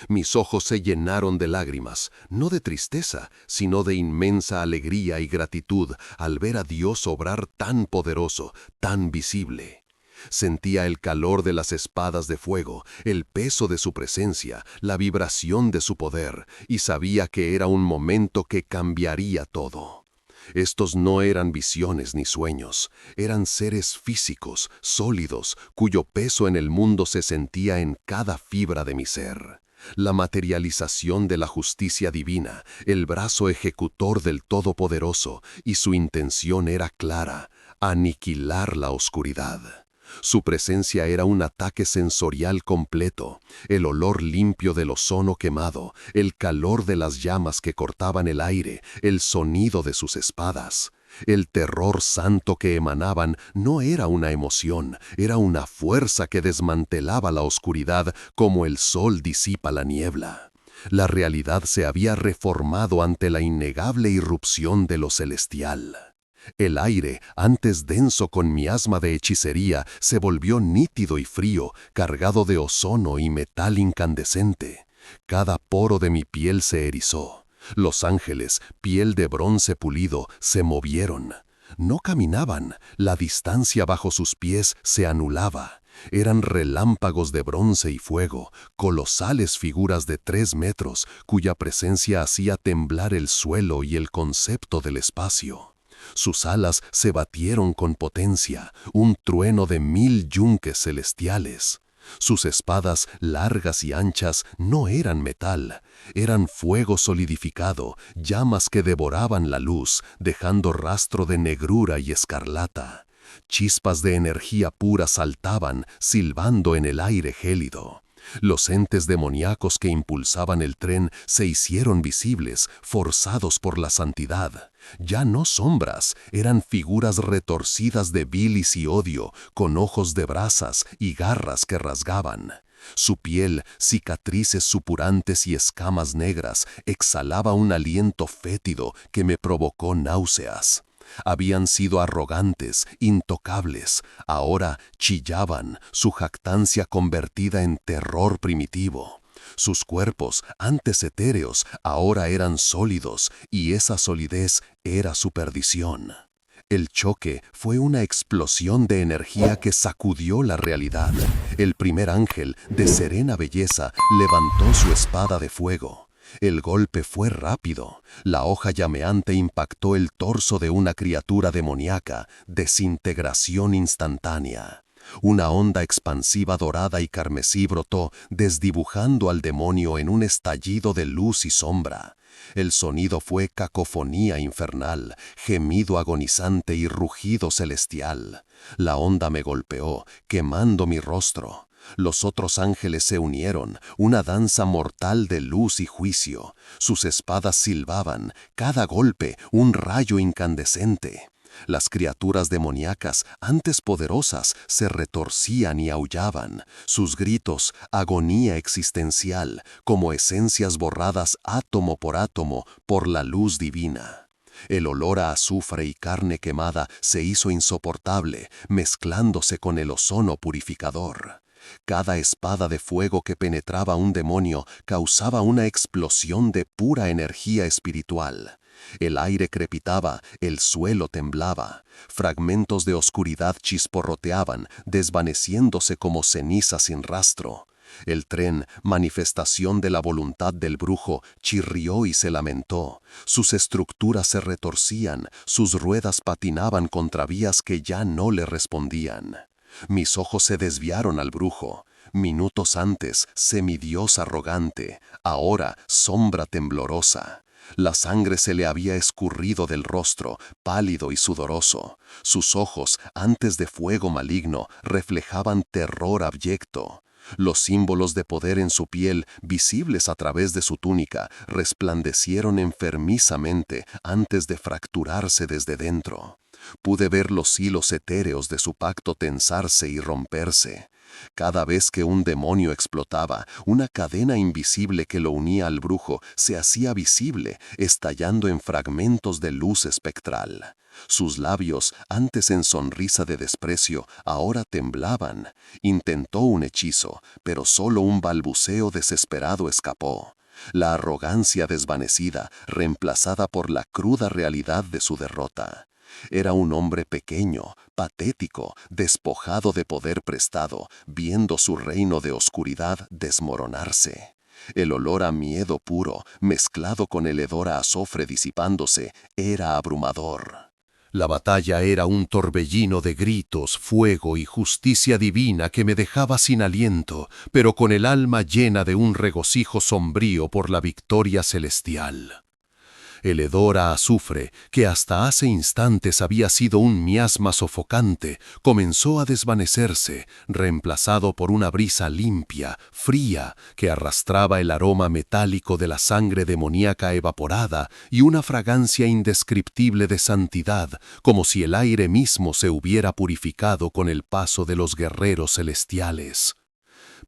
Mis ojos se llenaron de lágrimas, no de tristeza, sino de inmensa alegría y gratitud al ver a Dios obrar tan poderoso, tan visible. Sentía el calor de las espadas de fuego, el peso de su presencia, la vibración de su poder, y sabía que era un momento que cambiaría todo. Estos no eran visiones ni sueños, eran seres físicos, sólidos, cuyo peso en el mundo se sentía en cada fibra de mi ser. La materialización de la justicia divina, el brazo ejecutor del Todopoderoso, y su intención era clara: aniquilar la oscuridad. Su presencia era un ataque sensorial completo, el olor limpio del ozono quemado, el calor de las llamas que cortaban el aire, el sonido de sus espadas. El terror santo que emanaban no era una emoción, era una fuerza que desmantelaba la oscuridad como el sol disipa la niebla. La realidad se había reformado ante la innegable irrupción de lo celestial. El aire, antes denso con miasma de hechicería, se volvió nítido y frío, cargado de ozono y metal incandescente. Cada poro de mi piel se erizó. Los ángeles, piel de bronce pulido, se movieron. No caminaban, la distancia bajo sus pies se anulaba. Eran relámpagos de bronce y fuego, colosales figuras de 3 metros, cuya presencia hacía temblar el suelo y el concepto del espacio. Sus alas se batieron con potencia, un trueno de 1000 yunques celestiales. Sus espadas, largas y anchas, no eran metal, eran fuego solidificado, llamas que devoraban la luz, dejando rastro de negrura y escarlata. Chispas de energía pura saltaban, silbando en el aire gélido. Los entes demoníacos que impulsaban el tren se hicieron visibles, forzados por la santidad. Ya no sombras, eran figuras retorcidas de bilis y odio, con ojos de brasas y garras que rasgaban. Su piel, cicatrices supurantes y escamas negras, exhalaba un aliento fétido que me provocó náuseas. Habían sido arrogantes, intocables, ahora chillaban, su jactancia convertida en terror primitivo. Sus cuerpos, antes etéreos, ahora eran sólidos, y esa solidez era su perdición. El choque fue una explosión de energía que sacudió la realidad. El primer ángel, de serena belleza, levantó su espada de fuego. El golpe fue rápido. La hoja llameante impactó el torso de una criatura demoníaca, desintegración instantánea. Una onda expansiva dorada y carmesí brotó, desdibujando al demonio en un estallido de luz y sombra. El sonido fue cacofonía infernal, gemido agonizante y rugido celestial. La onda me golpeó, quemando mi rostro. Los otros ángeles se unieron, una danza mortal de luz y juicio. Sus espadas silbaban, cada golpe un rayo incandescente. Las criaturas demoníacas, antes poderosas, se retorcían y aullaban. Sus gritos, agonía existencial, como esencias borradas átomo por la luz divina. El olor a azufre y carne quemada se hizo insoportable, mezclándose con el ozono purificador. Cada espada de fuego que penetraba un demonio causaba una explosión de pura energía espiritual. El aire crepitaba, el suelo temblaba. Fragmentos de oscuridad chisporroteaban, desvaneciéndose como ceniza sin rastro. El tren, manifestación de la voluntad del brujo, chirrió y se lamentó. Sus estructuras se retorcían, sus ruedas patinaban contra vías que ya no le respondían. Mis ojos se desviaron al brujo. Minutos antes, semidios arrogante, ahora sombra temblorosa. La sangre se le había escurrido del rostro, pálido y sudoroso. Sus ojos, antes de fuego maligno, reflejaban terror abyecto. Los símbolos de poder en su piel, visibles a través de su túnica, resplandecieron enfermizamente antes de fracturarse desde dentro. Pude ver los hilos etéreos de su pacto tensarse y romperse. Cada vez que un demonio explotaba, una cadena invisible que lo unía al brujo se hacía visible, estallando en fragmentos de luz espectral. Sus labios, antes en sonrisa de desprecio, ahora temblaban. Intentó un hechizo, pero solo un balbuceo desesperado escapó. La arrogancia desvanecida, reemplazada por la cruda realidad de su derrota. Era un hombre pequeño, patético, despojado de poder prestado, viendo su reino de oscuridad desmoronarse. El olor a miedo puro, mezclado con el hedor a azufre disipándose, era abrumador. La batalla era un torbellino de gritos, fuego y justicia divina que me dejaba sin aliento, pero con el alma llena de un regocijo sombrío por la victoria celestial. El hedor a azufre, que hasta hace instantes había sido un miasma sofocante, comenzó a desvanecerse, reemplazado por una brisa limpia, fría, que arrastraba el aroma metálico de la sangre demoníaca evaporada y una fragancia indescriptible de santidad, como si el aire mismo se hubiera purificado con el paso de los guerreros celestiales.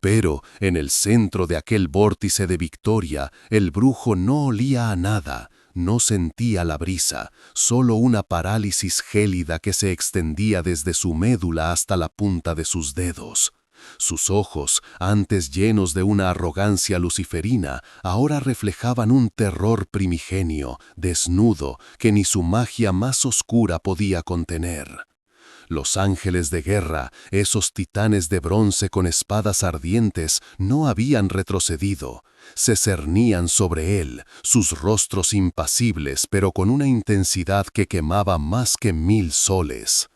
Pero, en el centro de aquel vórtice de victoria, el brujo no olía a nada, no sentía la brisa, solo una parálisis gélida que se extendía desde su médula hasta la punta de sus dedos. Sus ojos, antes llenos de una arrogancia luciferina, ahora reflejaban un terror primigenio, desnudo, que ni su magia más oscura podía contener. Los ángeles de guerra, esos titanes de bronce con espadas ardientes, no habían retrocedido. Se cernían sobre él, sus rostros impasibles, pero con una intensidad que quemaba más que 1000 soles.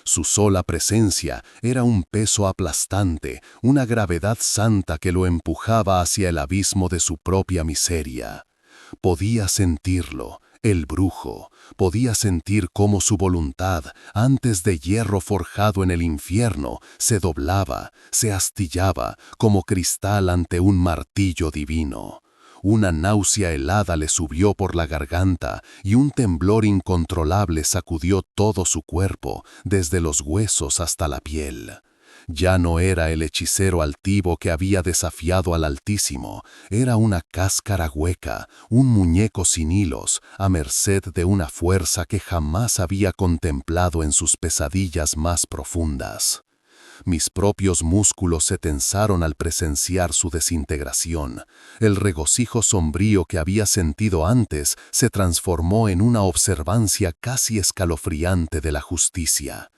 Su sola presencia era un peso aplastante, una gravedad santa que lo empujaba hacia el abismo de su propia miseria. Podía sentirlo, el brujo, podía sentir cómo su voluntad, antes de hierro forjado en el infierno, se doblaba, se astillaba, como cristal ante un martillo divino. Una náusea helada le subió por la garganta y un temblor incontrolable sacudió todo su cuerpo, desde los huesos hasta la piel. Ya no era el hechicero altivo que había desafiado al Altísimo, era una cáscara hueca, un muñeco sin hilos, a merced de una fuerza que jamás había contemplado en sus pesadillas más profundas. Mis propios músculos se tensaron al presenciar su desintegración. El regocijo sombrío que había sentido antes se transformó en una observancia casi escalofriante de la justicia.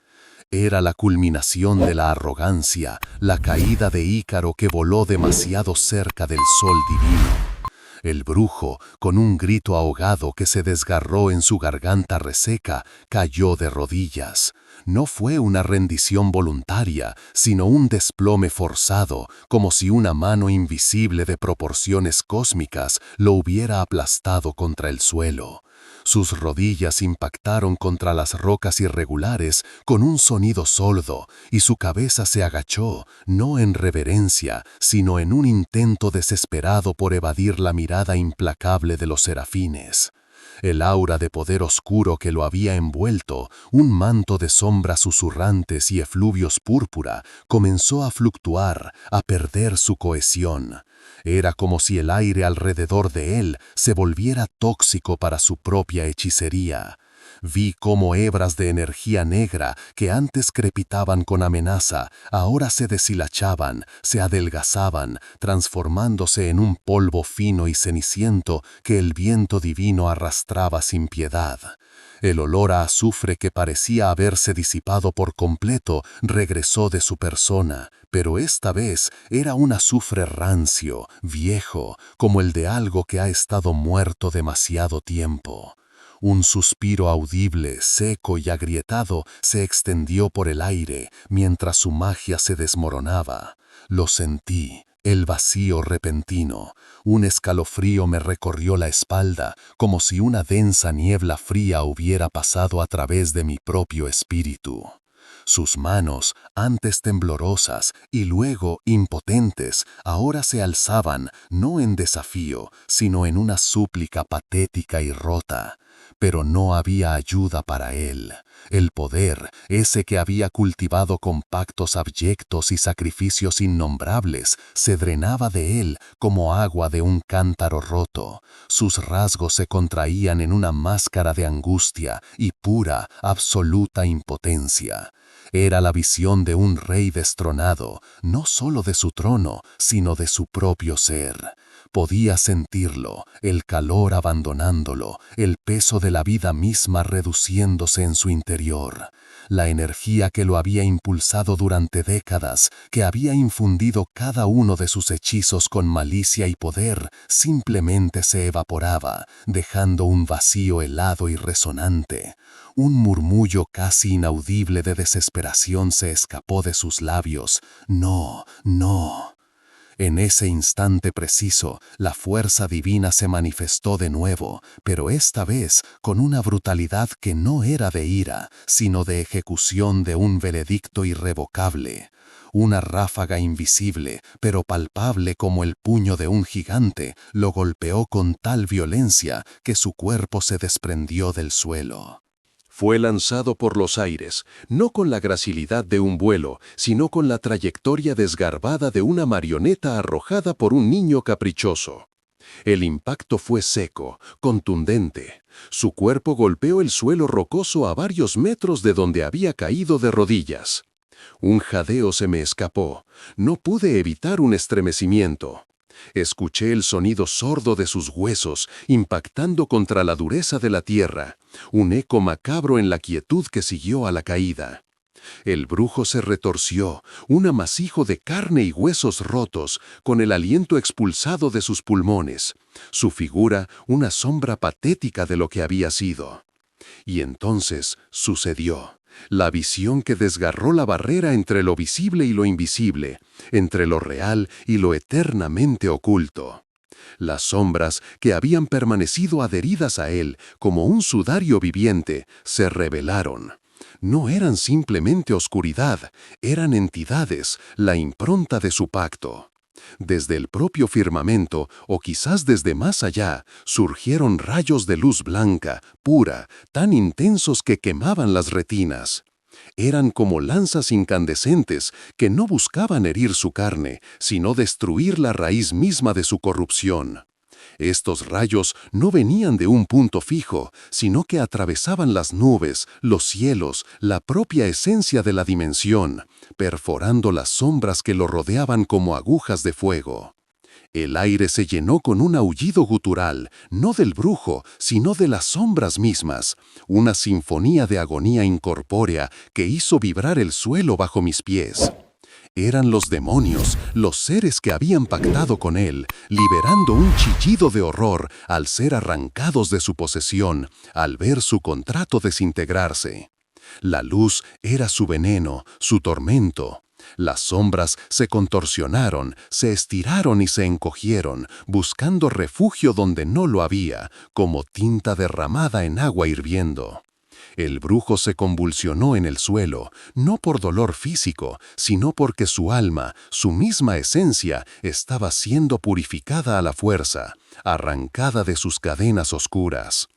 Era la culminación de la arrogancia, la caída de Ícaro que voló demasiado cerca del sol divino. El brujo, con un grito ahogado que se desgarró en su garganta reseca, cayó de rodillas. No fue una rendición voluntaria, sino un desplome forzado, como si una mano invisible de proporciones cósmicas lo hubiera aplastado contra el suelo. Sus rodillas impactaron contra las rocas irregulares con un sonido sordo, y su cabeza se agachó, no en reverencia, sino en un intento desesperado por evadir la mirada implacable de los serafines. El aura de poder oscuro que lo había envuelto, un manto de sombras susurrantes y efluvios púrpura, comenzó a fluctuar, a perder su cohesión. Era como si el aire alrededor de él se volviera tóxico para su propia hechicería. Vi cómo hebras de energía negra que antes crepitaban con amenaza, ahora se deshilachaban, se adelgazaban, transformándose en un polvo fino y ceniciento que el viento divino arrastraba sin piedad. El olor a azufre que parecía haberse disipado por completo regresó de su persona, pero esta vez era un azufre rancio, viejo, como el de algo que ha estado muerto demasiado tiempo. Un suspiro audible, seco y agrietado se extendió por el aire mientras su magia se desmoronaba. Lo sentí, el vacío repentino. Un escalofrío me recorrió la espalda, como si una densa niebla fría hubiera pasado a través de mi propio espíritu. Sus manos, antes temblorosas y luego impotentes, ahora se alzaban, no en desafío, sino en una súplica patética y rota. Pero no había ayuda para él. El poder, ese que había cultivado con pactos abyectos y sacrificios innombrables, se drenaba de él como agua de un cántaro roto. Sus rasgos se contraían en una máscara de angustia y pura, absoluta impotencia. Era la visión de un rey destronado, no solo de su trono, sino de su propio ser. Podía sentirlo, el calor abandonándolo, el peso de la vida misma reduciéndose en su interior. La energía que lo había impulsado durante décadas, que había infundido cada uno de sus hechizos con malicia y poder, simplemente se evaporaba, dejando un vacío helado y resonante. Un murmullo casi inaudible de desesperación se escapó de sus labios. No, no. En ese instante preciso, la fuerza divina se manifestó de nuevo, pero esta vez con una brutalidad que no era de ira, sino de ejecución de un veredicto irrevocable. Una ráfaga invisible, pero palpable como el puño de un gigante, lo golpeó con tal violencia que su cuerpo se desprendió del suelo. Fue lanzado por los aires, no con la gracilidad de un vuelo, sino con la trayectoria desgarbada de una marioneta arrojada por un niño caprichoso. El impacto fue seco, contundente. Su cuerpo golpeó el suelo rocoso a varios metros de donde había caído de rodillas. Un jadeo se me escapó. No pude evitar un estremecimiento. Escuché el sonido sordo de sus huesos impactando contra la dureza de la tierra, un eco macabro en la quietud que siguió a la caída. El brujo se retorció, un amasijo de carne y huesos rotos, con el aliento expulsado de sus pulmones, su figura una sombra patética de lo que había sido. Y entonces sucedió. La visión que desgarró la barrera entre lo visible y lo invisible, entre lo real y lo eternamente oculto. Las sombras que habían permanecido adheridas a él como un sudario viviente se revelaron. No eran simplemente oscuridad, eran entidades, la impronta de su pacto. Desde el propio firmamento, o quizás desde más allá, surgieron rayos de luz blanca, pura, tan intensos que quemaban las retinas. Eran como lanzas incandescentes que no buscaban herir su carne, sino destruir la raíz misma de su corrupción. Estos rayos no venían de un punto fijo, sino que atravesaban las nubes, los cielos, la propia esencia de la dimensión, perforando las sombras que lo rodeaban como agujas de fuego. El aire se llenó con un aullido gutural, no del brujo, sino de las sombras mismas, una sinfonía de agonía incorpórea que hizo vibrar el suelo bajo mis pies. Eran los demonios, los seres que habían pactado con él, liberando un chillido de horror al ser arrancados de su posesión, al ver su contrato desintegrarse. La luz era su veneno, su tormento. Las sombras se contorsionaron, se estiraron y se encogieron, buscando refugio donde no lo había, como tinta derramada en agua hirviendo. El brujo se convulsionó en el suelo, no por dolor físico, sino porque su alma, su misma esencia, estaba siendo purificada a la fuerza, arrancada de sus cadenas oscuras.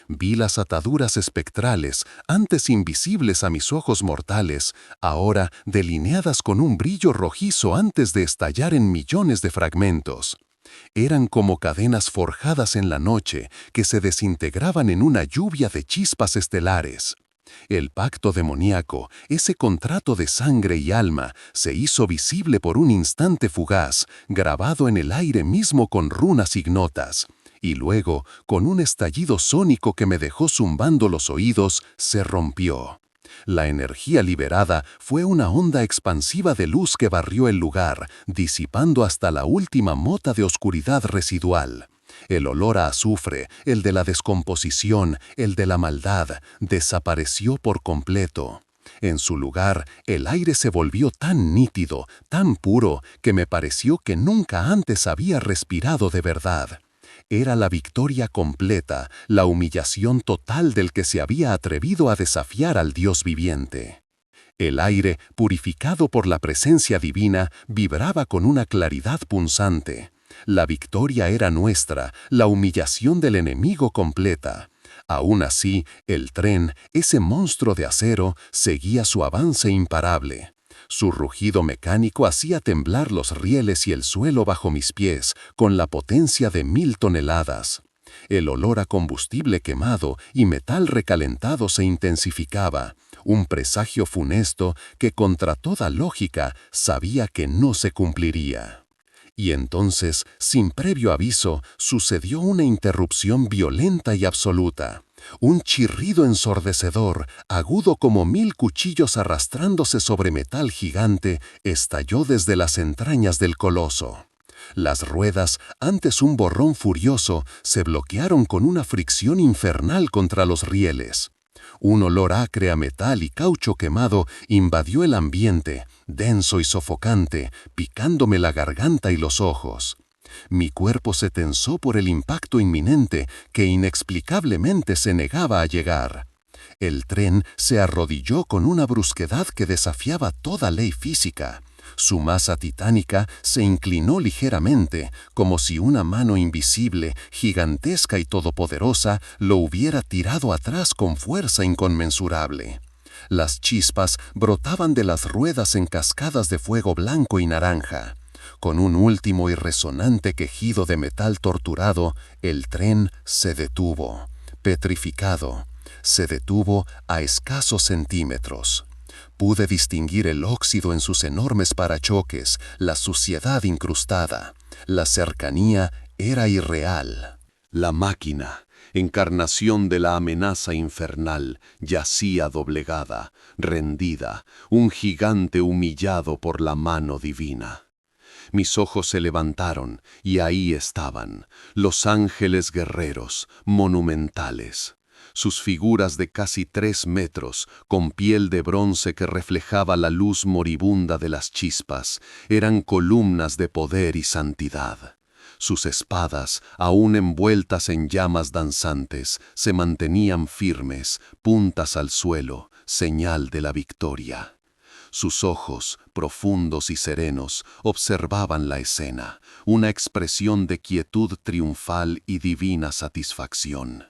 Vi las ataduras espectrales, antes invisibles a mis ojos mortales, ahora delineadas con un brillo rojizo antes de estallar en millones de fragmentos. Eran como cadenas forjadas en la noche que se desintegraban en una lluvia de chispas estelares. El pacto demoníaco, ese contrato de sangre y alma, se hizo visible por un instante fugaz, grabado en el aire mismo con runas ignotas, y luego, con un estallido sónico que me dejó zumbando los oídos, se rompió. La energía liberada fue una onda expansiva de luz que barrió el lugar, disipando hasta la última mota de oscuridad residual. El olor a azufre, el de la descomposición, el de la maldad, desapareció por completo. En su lugar, el aire se volvió tan nítido, tan puro, que me pareció que nunca antes había respirado de verdad. Era la victoria completa, la humillación total del que se había atrevido a desafiar al Dios viviente. El aire, purificado por la presencia divina, vibraba con una claridad punzante. La victoria era nuestra, la humillación del enemigo completa. Aún así, el tren, ese monstruo de acero, seguía su avance imparable. Su rugido mecánico hacía temblar los rieles y el suelo bajo mis pies con la potencia de 1000 toneladas. El olor a combustible quemado y metal recalentado se intensificaba, un presagio funesto que contra toda lógica sabía que no se cumpliría. Y entonces, sin previo aviso, sucedió una interrupción violenta y absoluta. Un chirrido ensordecedor, agudo como 1000 cuchillos arrastrándose sobre metal gigante, estalló desde las entrañas del coloso. Las ruedas, antes un borrón furioso, se bloquearon con una fricción infernal contra los rieles. Un olor acre a metal y caucho quemado invadió el ambiente, denso y sofocante, picándome la garganta y los ojos. Mi cuerpo se tensó por el impacto inminente que inexplicablemente se negaba a llegar. El tren se arrodilló con una brusquedad que desafiaba toda ley física. Su masa titánica se inclinó ligeramente, como si una mano invisible, gigantesca y todopoderosa, lo hubiera tirado atrás con fuerza inconmensurable. Las chispas brotaban de las ruedas en cascadas de fuego blanco y naranja. Con un último y resonante quejido de metal torturado, el tren se detuvo, petrificado. Se detuvo a escasos centímetros. Pude distinguir el óxido en sus enormes parachoques, la suciedad incrustada. La cercanía era irreal. La máquina, encarnación de la amenaza infernal, yacía doblegada, rendida, un gigante humillado por la mano divina. Mis ojos se levantaron y ahí estaban, los ángeles guerreros, monumentales. Sus figuras de casi 3 metros, con piel de bronce que reflejaba la luz moribunda de las chispas, eran columnas de poder y santidad. Sus espadas, aún envueltas en llamas danzantes, se mantenían firmes, puntas al suelo, señal de la victoria. Sus ojos, profundos y serenos, observaban la escena, una expresión de quietud triunfal y divina satisfacción.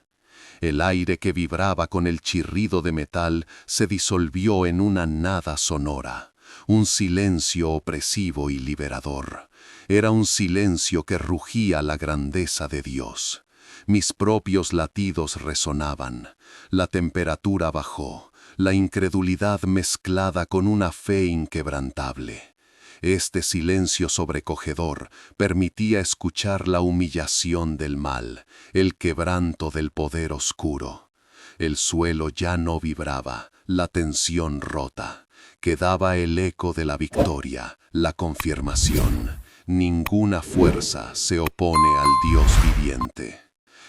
El aire que vibraba con el chirrido de metal se disolvió en una nada sonora, un silencio opresivo y liberador. Era un silencio que rugía la grandeza de Dios. Mis propios latidos resonaban, la temperatura bajó, la incredulidad mezclada con una fe inquebrantable. Este silencio sobrecogedor permitía escuchar la humillación del mal, el quebranto del poder oscuro. El suelo ya no vibraba, la tensión rota. Quedaba el eco de la victoria, la confirmación. Ninguna fuerza se opone al Dios viviente.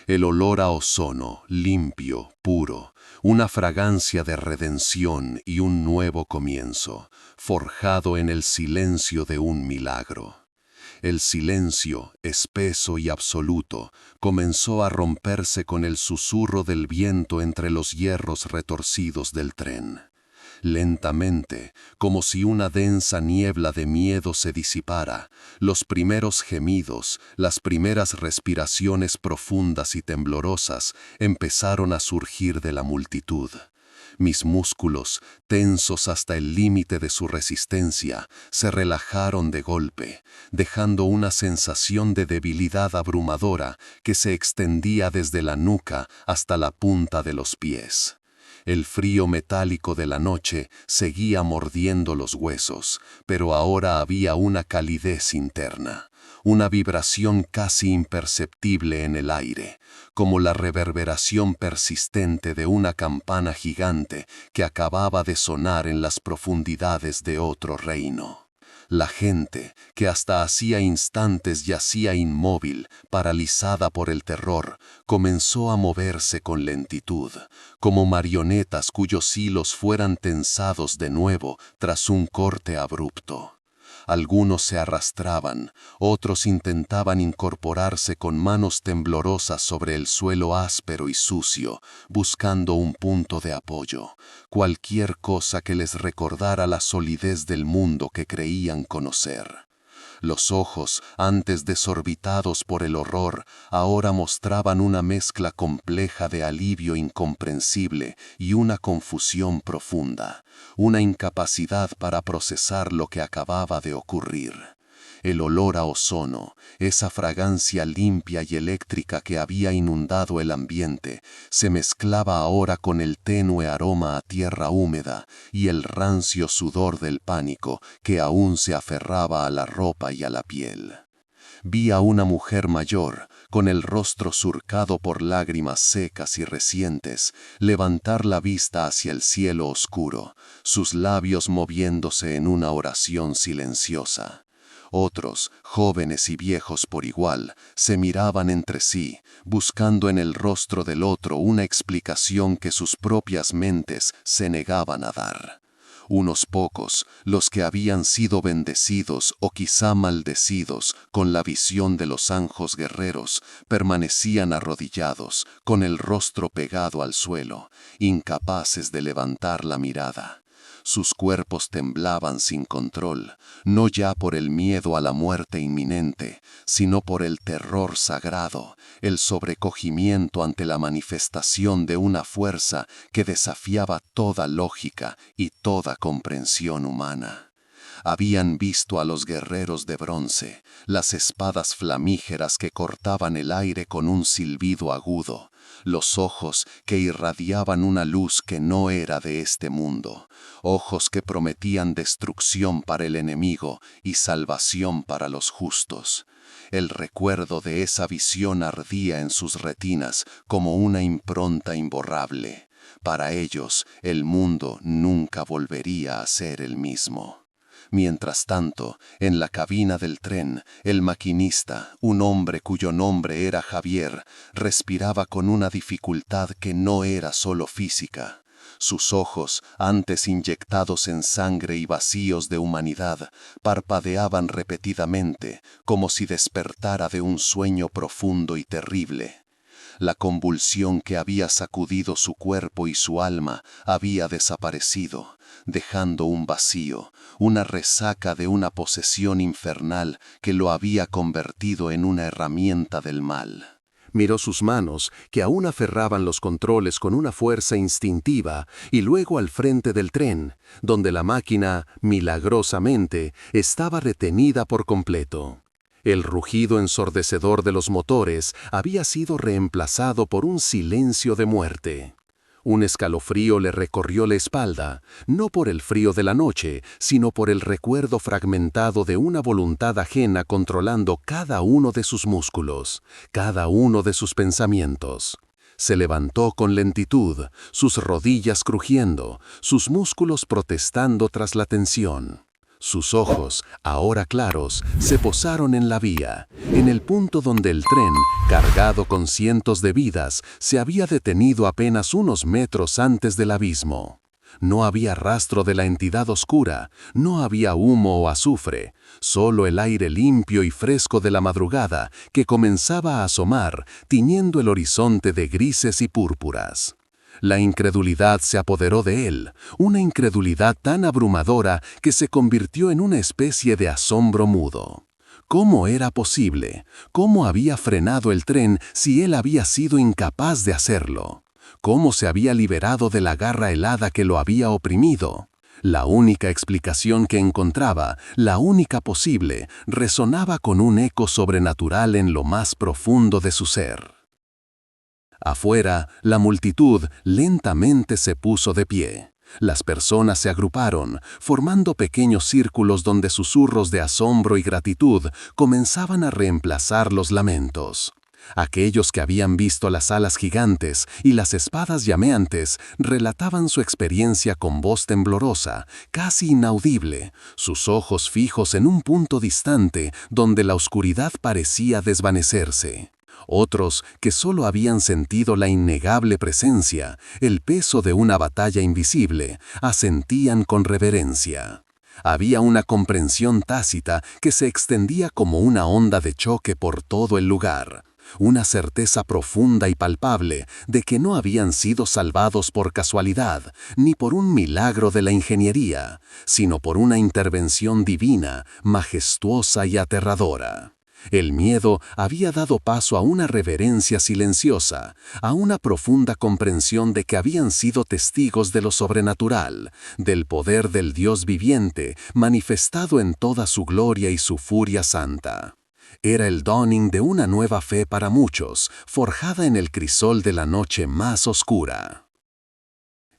El olor a ozono, limpio, puro, una fragancia de redención y un nuevo comienzo, forjado en el silencio de un milagro. El silencio, espeso y absoluto, comenzó a romperse con el susurro del viento entre los hierros retorcidos del tren. Lentamente, como si una densa niebla de miedo se disipara, los primeros gemidos, las primeras respiraciones profundas y temblorosas empezaron a surgir de la multitud. Mis músculos, tensos hasta el límite de su resistencia, se relajaron de golpe, dejando una sensación de debilidad abrumadora que se extendía desde la nuca hasta la punta de los pies. El frío metálico de la noche seguía mordiendo los huesos, pero ahora había una calidez interna, una vibración casi imperceptible en el aire, como la reverberación persistente de una campana gigante que acababa de sonar en las profundidades de otro reino. La gente, que hasta hacía instantes yacía inmóvil, paralizada por el terror, comenzó a moverse con lentitud, como marionetas cuyos hilos fueran tensados de nuevo tras un corte abrupto. Algunos se arrastraban, otros intentaban incorporarse con manos temblorosas sobre el suelo áspero y sucio, buscando un punto de apoyo, cualquier cosa que les recordara la solidez del mundo que creían conocer. Los ojos, antes desorbitados por el horror, ahora mostraban una mezcla compleja de alivio incomprensible y una confusión profunda, una incapacidad para procesar lo que acababa de ocurrir. El olor a ozono, esa fragancia limpia y eléctrica que había inundado el ambiente, se mezclaba ahora con el tenue aroma a tierra húmeda y el rancio sudor del pánico que aún se aferraba a la ropa y a la piel. Vi a una mujer mayor, con el rostro surcado por lágrimas secas y recientes, levantar la vista hacia el cielo oscuro, sus labios moviéndose en una oración silenciosa. Otros, jóvenes y viejos por igual, se miraban entre sí, buscando en el rostro del otro una explicación que sus propias mentes se negaban a dar. Unos pocos, los que habían sido bendecidos o quizá maldecidos con la visión de los anjos guerreros, permanecían arrodillados, con el rostro pegado al suelo, incapaces de levantar la mirada. Sus cuerpos temblaban sin control, no ya por el miedo a la muerte inminente, sino por el terror sagrado, el sobrecogimiento ante la manifestación de una fuerza que desafiaba toda lógica y toda comprensión humana. Habían visto a los guerreros de bronce, las espadas flamígeras que cortaban el aire con un silbido agudo, los ojos que irradiaban una luz que no era de este mundo, ojos que prometían destrucción para el enemigo y salvación para los justos. El recuerdo de esa visión ardía en sus retinas como una impronta imborrable. Para ellos, el mundo nunca volvería a ser el mismo. Mientras tanto, en la cabina del tren, el maquinista, un hombre cuyo nombre era Javier, respiraba con una dificultad que no era solo física. Sus ojos, antes inyectados en sangre y vacíos de humanidad, parpadeaban repetidamente, como si despertara de un sueño profundo y terrible. La convulsión que había sacudido su cuerpo y su alma había desaparecido, dejando un vacío, una resaca de una posesión infernal que lo había convertido en una herramienta del mal. Miró sus manos, que aún aferraban los controles con una fuerza instintiva, y luego al frente del tren, donde la máquina, milagrosamente, estaba retenida por completo. El rugido ensordecedor de los motores había sido reemplazado por un silencio de muerte. Un escalofrío le recorrió la espalda, no por el frío de la noche, sino por el recuerdo fragmentado de una voluntad ajena controlando cada uno de sus músculos, cada uno de sus pensamientos. Se levantó con lentitud, sus rodillas crujiendo, sus músculos protestando tras la tensión. Sus ojos, ahora claros, se posaron en la vía, en el punto donde el tren, cargado con cientos de vidas, se había detenido apenas unos metros antes del abismo. No había rastro de la entidad oscura, no había humo o azufre, solo el aire limpio y fresco de la madrugada que comenzaba a asomar, tiñendo el horizonte de grises y púrpuras. La incredulidad se apoderó de él, una incredulidad tan abrumadora que se convirtió en una especie de asombro mudo. ¿Cómo era posible? ¿Cómo había frenado el tren si él había sido incapaz de hacerlo? ¿Cómo se había liberado de la garra helada que lo había oprimido? La única explicación que encontraba, la única posible, resonaba con un eco sobrenatural en lo más profundo de su ser. Afuera, la multitud lentamente se puso de pie. Las personas se agruparon, formando pequeños círculos donde susurros de asombro y gratitud comenzaban a reemplazar los lamentos. Aquellos que habían visto las alas gigantes y las espadas llameantes relataban su experiencia con voz temblorosa, casi inaudible, sus ojos fijos en un punto distante donde la oscuridad parecía desvanecerse. Otros, que solo habían sentido la innegable presencia, el peso de una batalla invisible, asentían con reverencia. Había una comprensión tácita que se extendía como una onda de choque por todo el lugar, una certeza profunda y palpable de que no habían sido salvados por casualidad, ni por un milagro de la ingeniería, sino por una intervención divina, majestuosa y aterradora. El miedo había dado paso a una reverencia silenciosa, a una profunda comprensión de que habían sido testigos de lo sobrenatural, del poder del Dios viviente, manifestado en toda su gloria y su furia santa. Era el dawning de una nueva fe para muchos, forjada en el crisol de la noche más oscura.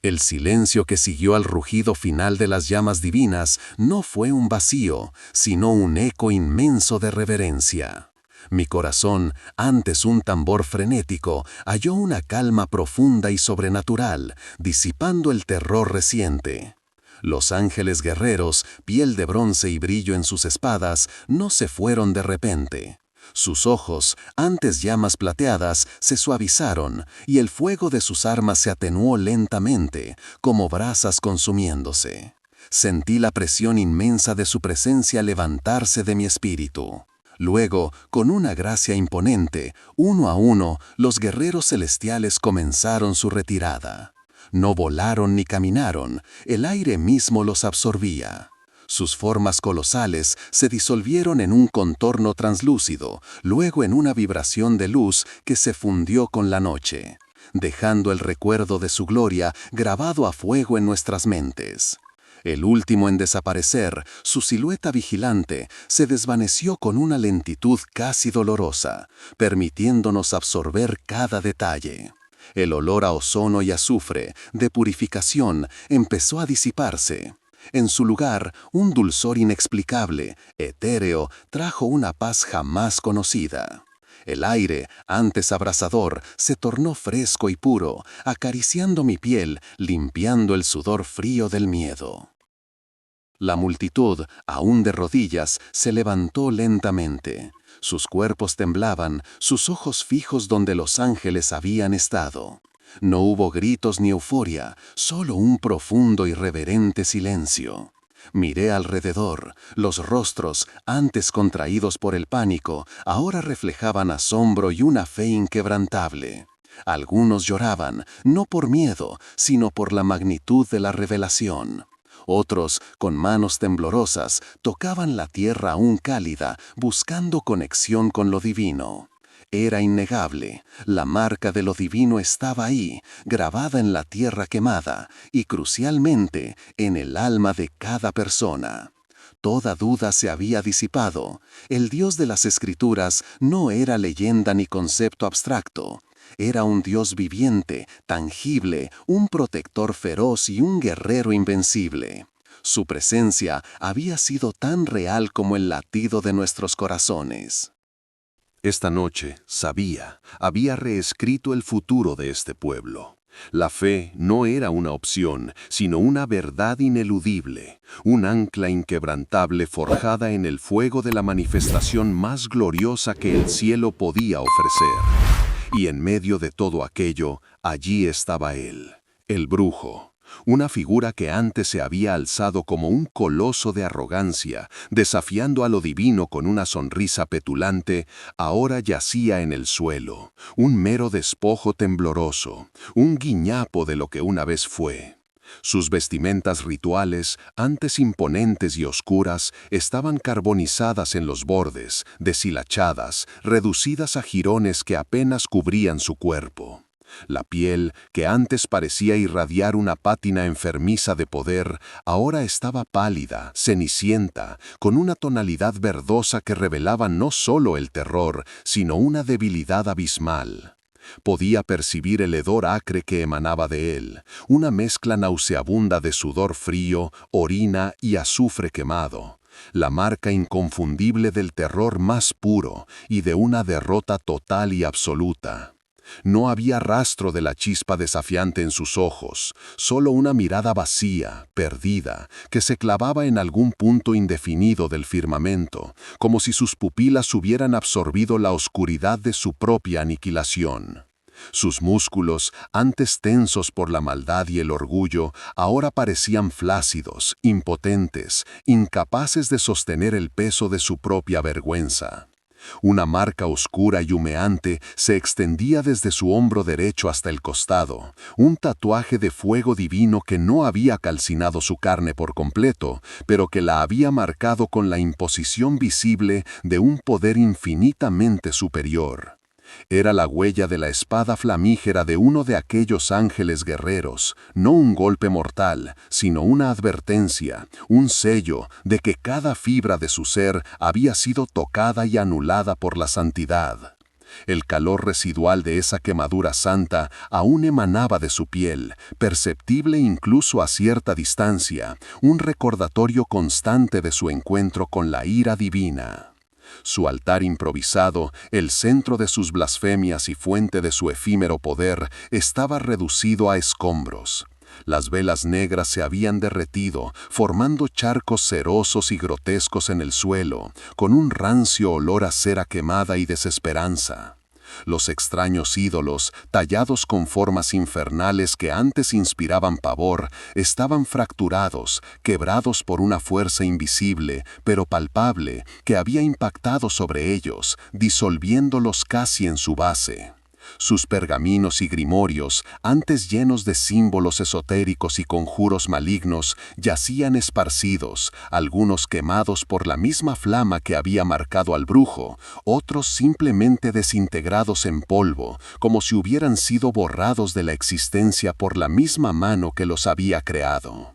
El silencio que siguió al rugido final de las llamas divinas no fue un vacío, sino un eco inmenso de reverencia. Mi corazón, antes un tambor frenético, halló una calma profunda y sobrenatural, disipando el terror reciente. Los ángeles guerreros, piel de bronce y brillo en sus espadas, no se fueron de repente. Sus ojos, antes llamas plateadas, se suavizaron, y el fuego de sus armas se atenuó lentamente, como brasas consumiéndose. Sentí la presión inmensa de su presencia levantarse de mi espíritu. Luego, con una gracia imponente, uno a uno, los guerreros celestiales comenzaron su retirada. No volaron ni caminaron, el aire mismo los absorbía. Sus formas colosales se disolvieron en un contorno translúcido, luego en una vibración de luz que se fundió con la noche, dejando el recuerdo de su gloria grabado a fuego en nuestras mentes. El último en desaparecer, su silueta vigilante, se desvaneció con una lentitud casi dolorosa, permitiéndonos absorber cada detalle. El olor a ozono y azufre, de purificación, empezó a disiparse. En su lugar, un dulzor inexplicable, etéreo, trajo una paz jamás conocida. El aire, antes abrasador, se tornó fresco y puro, acariciando mi piel, limpiando el sudor frío del miedo. La multitud, aún de rodillas, se levantó lentamente. Sus cuerpos temblaban, sus ojos fijos donde los ángeles habían estado. No hubo gritos ni euforia, solo un profundo y reverente silencio. Miré alrededor. Los rostros, antes contraídos por el pánico, ahora reflejaban asombro y una fe inquebrantable. Algunos lloraban, no por miedo, sino por la magnitud de la revelación. Otros, con manos temblorosas, tocaban la tierra aún cálida, buscando conexión con lo divino. Era innegable, la marca de lo divino estaba ahí, grabada en la tierra quemada, y crucialmente, en el alma de cada persona. Toda duda se había disipado. El Dios de las Escrituras no era leyenda ni concepto abstracto. Era un Dios viviente, tangible, un protector feroz y un guerrero invencible. Su presencia había sido tan real como el latido de nuestros corazones. Esta noche, había reescrito el futuro de este pueblo. La fe no era una opción, sino una verdad ineludible, un ancla inquebrantable forjada en el fuego de la manifestación más gloriosa que el cielo podía ofrecer. Y en medio de todo aquello, allí estaba él, el brujo. Una figura que antes se había alzado como un coloso de arrogancia, desafiando a lo divino con una sonrisa petulante, ahora yacía en el suelo, un mero despojo tembloroso, un guiñapo de lo que una vez fue. Sus vestimentas rituales, antes imponentes y oscuras, estaban carbonizadas en los bordes, deshilachadas, reducidas a jirones que apenas cubrían su cuerpo. La piel, que antes parecía irradiar una pátina enfermiza de poder, ahora estaba pálida, cenicienta, con una tonalidad verdosa que revelaba no solo el terror, sino una debilidad abismal. Podía percibir el hedor acre que emanaba de él, una mezcla nauseabunda de sudor frío, orina y azufre quemado, la marca inconfundible del terror más puro y de una derrota total y absoluta. No había rastro de la chispa desafiante en sus ojos, solo una mirada vacía, perdida, que se clavaba en algún punto indefinido del firmamento, como si sus pupilas hubieran absorbido la oscuridad de su propia aniquilación. Sus músculos, antes tensos por la maldad y el orgullo, ahora parecían flácidos, impotentes, incapaces de sostener el peso de su propia vergüenza. Una marca oscura y humeante se extendía desde su hombro derecho hasta el costado, un tatuaje de fuego divino que no había calcinado su carne por completo, pero que la había marcado con la imposición visible de un poder infinitamente superior. Era la huella de la espada flamígera de uno de aquellos ángeles guerreros, no un golpe mortal, sino una advertencia, un sello de que cada fibra de su ser había sido tocada y anulada por la santidad. El calor residual de esa quemadura santa aún emanaba de su piel, perceptible incluso a cierta distancia, un recordatorio constante de su encuentro con la ira divina. Su altar improvisado, el centro de sus blasfemias y fuente de su efímero poder, estaba reducido a escombros. Las velas negras se habían derretido, formando charcos cerosos y grotescos en el suelo, con un rancio olor a cera quemada y desesperanza. Los extraños ídolos, tallados con formas infernales que antes inspiraban pavor, estaban fracturados, quebrados por una fuerza invisible, pero palpable, que había impactado sobre ellos, disolviéndolos casi en su base. Sus pergaminos y grimorios, antes llenos de símbolos esotéricos y conjuros malignos, yacían esparcidos, algunos quemados por la misma flama que había marcado al brujo, otros simplemente desintegrados en polvo, como si hubieran sido borrados de la existencia por la misma mano que los había creado.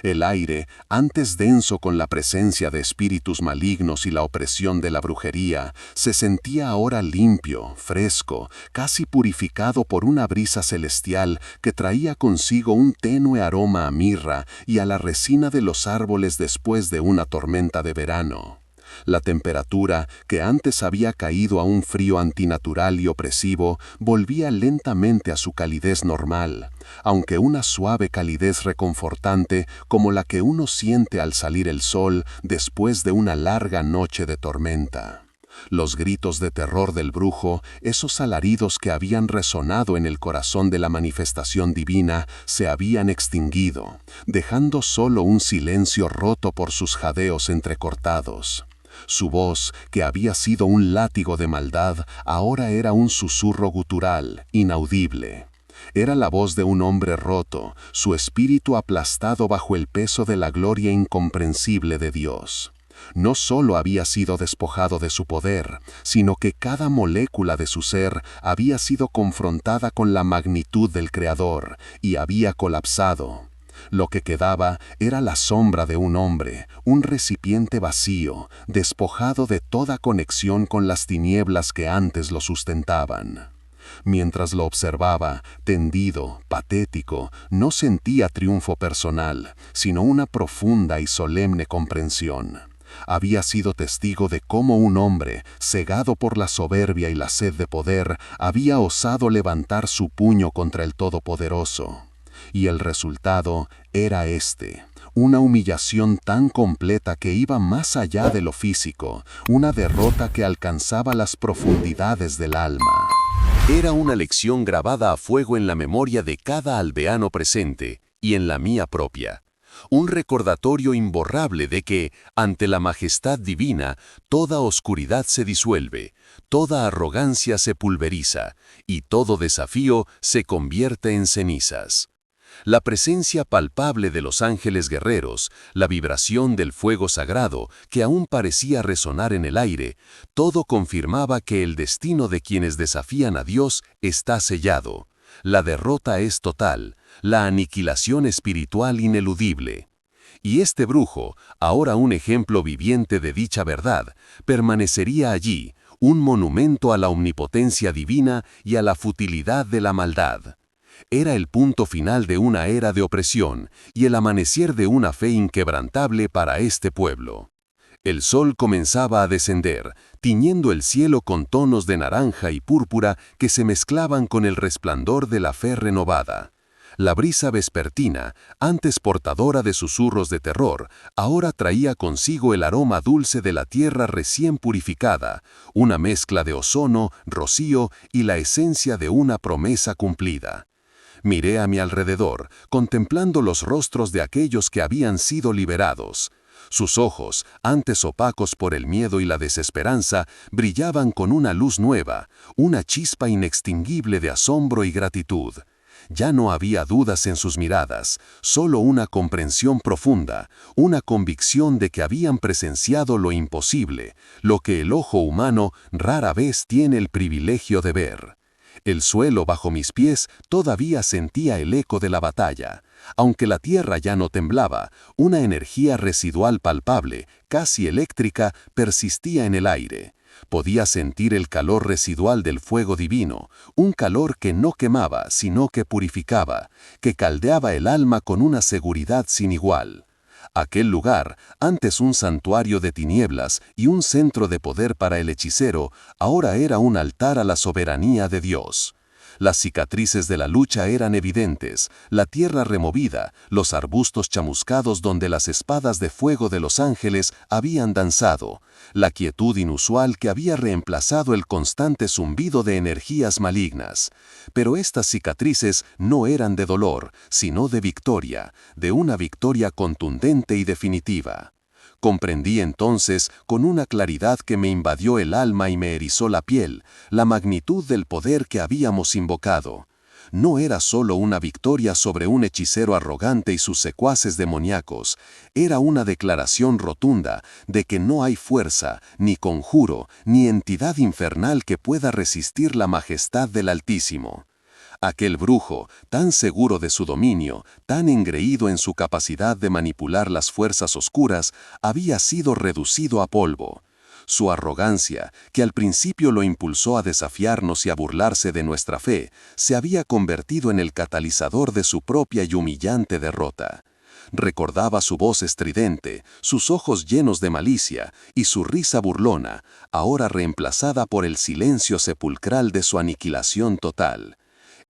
El aire, antes denso con la presencia de espíritus malignos y la opresión de la brujería, se sentía ahora limpio, fresco, casi purificado por una brisa celestial que traía consigo un tenue aroma a mirra y a la resina de los árboles después de una tormenta de verano. La temperatura, que antes había caído a un frío antinatural y opresivo, volvía lentamente a su calidez normal, aunque una suave calidez reconfortante como la que uno siente al salir el sol después de una larga noche de tormenta. Los gritos de terror del brujo, esos alaridos que habían resonado en el corazón de la manifestación divina, se habían extinguido, dejando solo un silencio roto por sus jadeos entrecortados. Su voz, que había sido un látigo de maldad, ahora era un susurro gutural, inaudible. Era la voz de un hombre roto, su espíritu aplastado bajo el peso de la gloria incomprensible de Dios. No solo había sido despojado de su poder, sino que cada molécula de su ser había sido confrontada con la magnitud del Creador y había colapsado. Lo que quedaba era la sombra de un hombre, un recipiente vacío, despojado de toda conexión con las tinieblas que antes lo sustentaban. Mientras lo observaba, tendido, patético, no sentía triunfo personal, sino una profunda y solemne comprensión. Había sido testigo de cómo un hombre, cegado por la soberbia y la sed de poder, había osado levantar su puño contra el Todopoderoso. Y el resultado era una humillación tan completa que iba más allá de lo físico, una derrota que alcanzaba las profundidades del alma. Era una lección grabada a fuego en la memoria de cada aldeano presente y en la mía propia. Un recordatorio imborrable de que, ante la majestad divina, toda oscuridad se disuelve, toda arrogancia se pulveriza y todo desafío se convierte en cenizas. La presencia palpable de los ángeles guerreros, la vibración del fuego sagrado que aún parecía resonar en el aire, todo confirmaba que el destino de quienes desafían a Dios está sellado. La derrota es total, la aniquilación espiritual ineludible. Y este brujo, ahora un ejemplo viviente de dicha verdad, permanecería allí, un monumento a la omnipotencia divina y a la futilidad de la maldad. Era el punto final de una era de opresión y el amanecer de una fe inquebrantable para este pueblo. El sol comenzaba a descender, tiñendo el cielo con tonos de naranja y púrpura que se mezclaban con el resplandor de la fe renovada. La brisa vespertina, antes portadora de susurros de terror, ahora traía consigo el aroma dulce de la tierra recién purificada, una mezcla de ozono, rocío y la esencia de una promesa cumplida. Miré a mi alrededor, contemplando los rostros de aquellos que habían sido liberados. Sus ojos, antes opacos por el miedo y la desesperanza, brillaban con una luz nueva, una chispa inextinguible de asombro y gratitud. Ya no había dudas en sus miradas, solo una comprensión profunda, una convicción de que habían presenciado lo imposible, lo que el ojo humano rara vez tiene el privilegio de ver. El suelo bajo mis pies todavía sentía el eco de la batalla. Aunque la tierra ya no temblaba, una energía residual palpable, casi eléctrica, persistía en el aire. Podía sentir el calor residual del fuego divino, un calor que no quemaba, sino que purificaba, que caldeaba el alma con una seguridad sin igual. Aquel lugar, antes un santuario de tinieblas y un centro de poder para el hechicero, ahora era un altar a la soberanía de Dios. Las cicatrices de la lucha eran evidentes, la tierra removida, los arbustos chamuscados donde las espadas de fuego de los ángeles habían danzado, la quietud inusual que había reemplazado el constante zumbido de energías malignas. Pero estas cicatrices no eran de dolor, sino de victoria, de una victoria contundente y definitiva. Comprendí entonces, con una claridad que me invadió el alma y me erizó la piel, la magnitud del poder que habíamos invocado. No era solo una victoria sobre un hechicero arrogante y sus secuaces demoníacos, era una declaración rotunda de que no hay fuerza, ni conjuro, ni entidad infernal que pueda resistir la majestad del Altísimo. Aquel brujo, tan seguro de su dominio, tan engreído en su capacidad de manipular las fuerzas oscuras, había sido reducido a polvo. Su arrogancia, que al principio lo impulsó a desafiarnos y a burlarse de nuestra fe, se había convertido en el catalizador de su propia y humillante derrota. Recordaba su voz estridente, sus ojos llenos de malicia y su risa burlona, ahora reemplazada por el silencio sepulcral de su aniquilación total.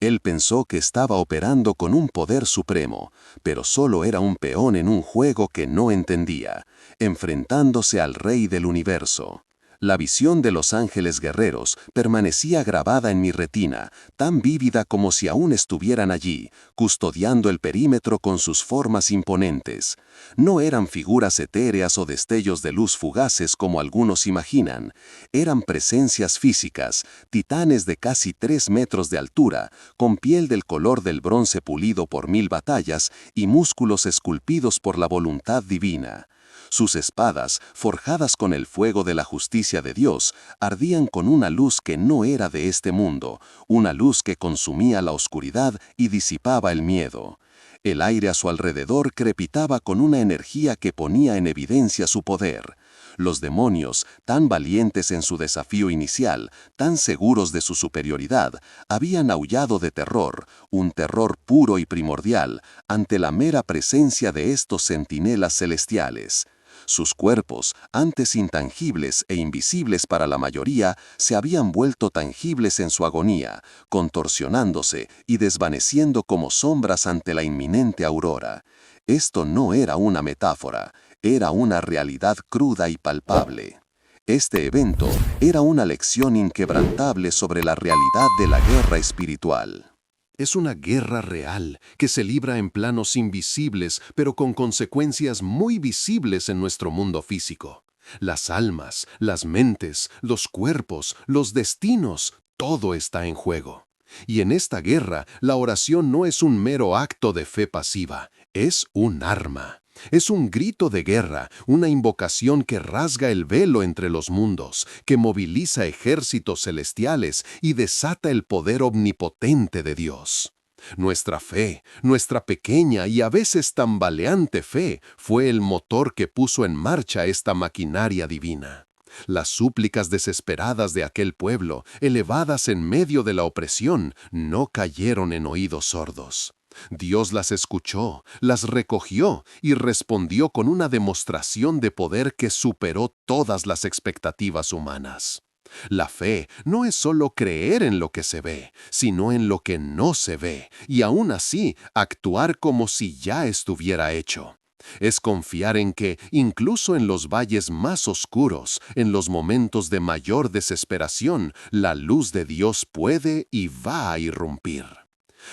Él pensó que estaba operando con un poder supremo, pero solo era un peón en un juego que no entendía, enfrentándose al Rey del Universo. La visión de los ángeles guerreros permanecía grabada en mi retina, tan vívida como si aún estuvieran allí, custodiando el perímetro con sus formas imponentes. No eran figuras etéreas o destellos de luz fugaces como algunos imaginan, eran presencias físicas, titanes de casi 3 metros de altura, con piel del color del bronce pulido por 1000 batallas y músculos esculpidos por la voluntad divina. Sus espadas, forjadas con el fuego de la justicia de Dios, ardían con una luz que no era de este mundo, una luz que consumía la oscuridad y disipaba el miedo. El aire a su alrededor crepitaba con una energía que ponía en evidencia su poder. Los demonios, tan valientes en su desafío inicial, tan seguros de su superioridad, habían aullado de terror, un terror puro y primordial, ante la mera presencia de estos centinelas celestiales. Sus cuerpos, antes intangibles e invisibles para la mayoría, se habían vuelto tangibles en su agonía, contorsionándose y desvaneciendo como sombras ante la inminente aurora. Esto no era una metáfora, era una realidad cruda y palpable. Este evento era una lección inquebrantable sobre la realidad de la guerra espiritual. Es una guerra real que se libra en planos invisibles, pero con consecuencias muy visibles en nuestro mundo físico. Las almas, las mentes, los cuerpos, los destinos, todo está en juego. Y en esta guerra, la oración no es un mero acto de fe pasiva, es un arma. Es un grito de guerra, una invocación que rasga el velo entre los mundos, que moviliza ejércitos celestiales y desata el poder omnipotente de Dios. Nuestra fe, nuestra pequeña y a veces tambaleante fe, fue el motor que puso en marcha esta maquinaria divina. Las súplicas desesperadas de aquel pueblo, elevadas en medio de la opresión, no cayeron en oídos sordos. Dios las escuchó, las recogió y respondió con una demostración de poder que superó todas las expectativas humanas. La fe no es solo creer en lo que se ve, sino en lo que no se ve, y aún así actuar como si ya estuviera hecho. Es confiar en que, incluso en los valles más oscuros, en los momentos de mayor desesperación, la luz de Dios puede y va a irrumpir.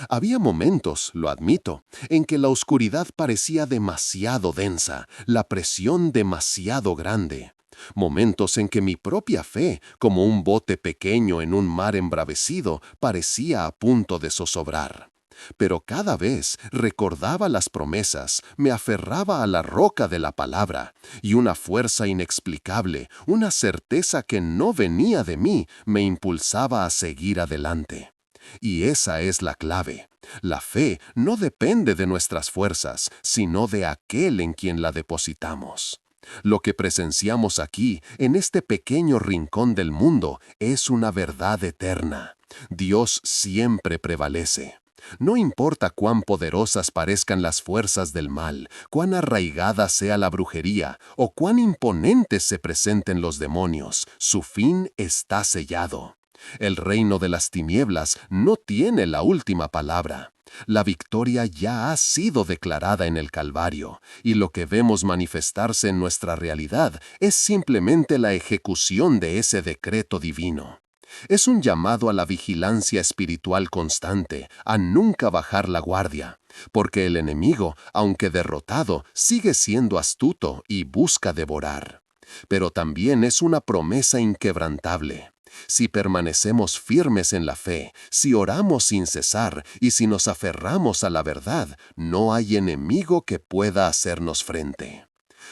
Había momentos, lo admito, en que la oscuridad parecía demasiado densa, la presión demasiado grande. Momentos en que mi propia fe, como un bote pequeño en un mar embravecido, parecía a punto de zozobrar. Pero cada vez recordaba las promesas, me aferraba a la roca de la palabra, y una fuerza inexplicable, una certeza que no venía de mí, me impulsaba a seguir adelante. Y esa es la clave. La fe no depende de nuestras fuerzas, sino de aquel en quien la depositamos. Lo que presenciamos aquí, en este pequeño rincón del mundo, es una verdad eterna. Dios siempre prevalece. No importa cuán poderosas parezcan las fuerzas del mal, cuán arraigada sea la brujería o cuán imponentes se presenten los demonios, su fin está sellado. El reino de las tinieblas no tiene la última palabra. La victoria ya ha sido declarada en el Calvario, y lo que vemos manifestarse en nuestra realidad es simplemente la ejecución de ese decreto divino. Es un llamado a la vigilancia espiritual constante, a nunca bajar la guardia, porque el enemigo, aunque derrotado, sigue siendo astuto y busca devorar. Pero también es una promesa inquebrantable. Si permanecemos firmes en la fe, si oramos sin cesar y si nos aferramos a la verdad, no hay enemigo que pueda hacernos frente.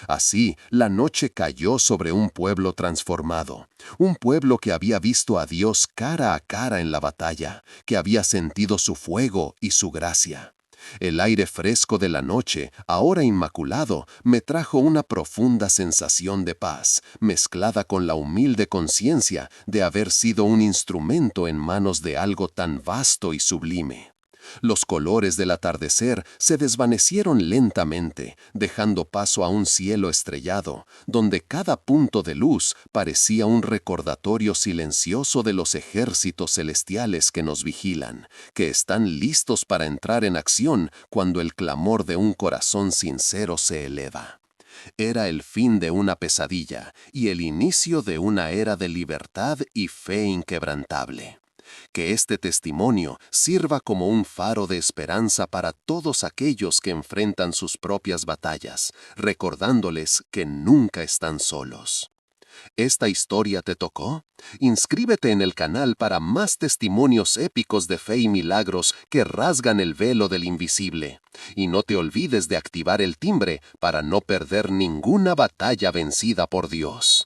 Así, la noche cayó sobre un pueblo transformado, un pueblo que había visto a Dios cara a cara en la batalla, que había sentido su fuego y su gracia. El aire fresco de la noche, ahora inmaculado, me trajo una profunda sensación de paz, mezclada con la humilde conciencia de haber sido un instrumento en manos de algo tan vasto y sublime. Los colores del atardecer se desvanecieron lentamente, dejando paso a un cielo estrellado, donde cada punto de luz parecía un recordatorio silencioso de los ejércitos celestiales que nos vigilan, que están listos para entrar en acción cuando el clamor de un corazón sincero se eleva. Era el fin de una pesadilla y el inicio de una era de libertad y fe inquebrantable. Que este testimonio sirva como un faro de esperanza para todos aquellos que enfrentan sus propias batallas, recordándoles que nunca están solos. ¿Esta historia te tocó? Inscríbete en el canal para más testimonios épicos de fe y milagros que rasgan el velo del invisible. Y no te olvides de activar el timbre para no perder ninguna batalla vencida por Dios.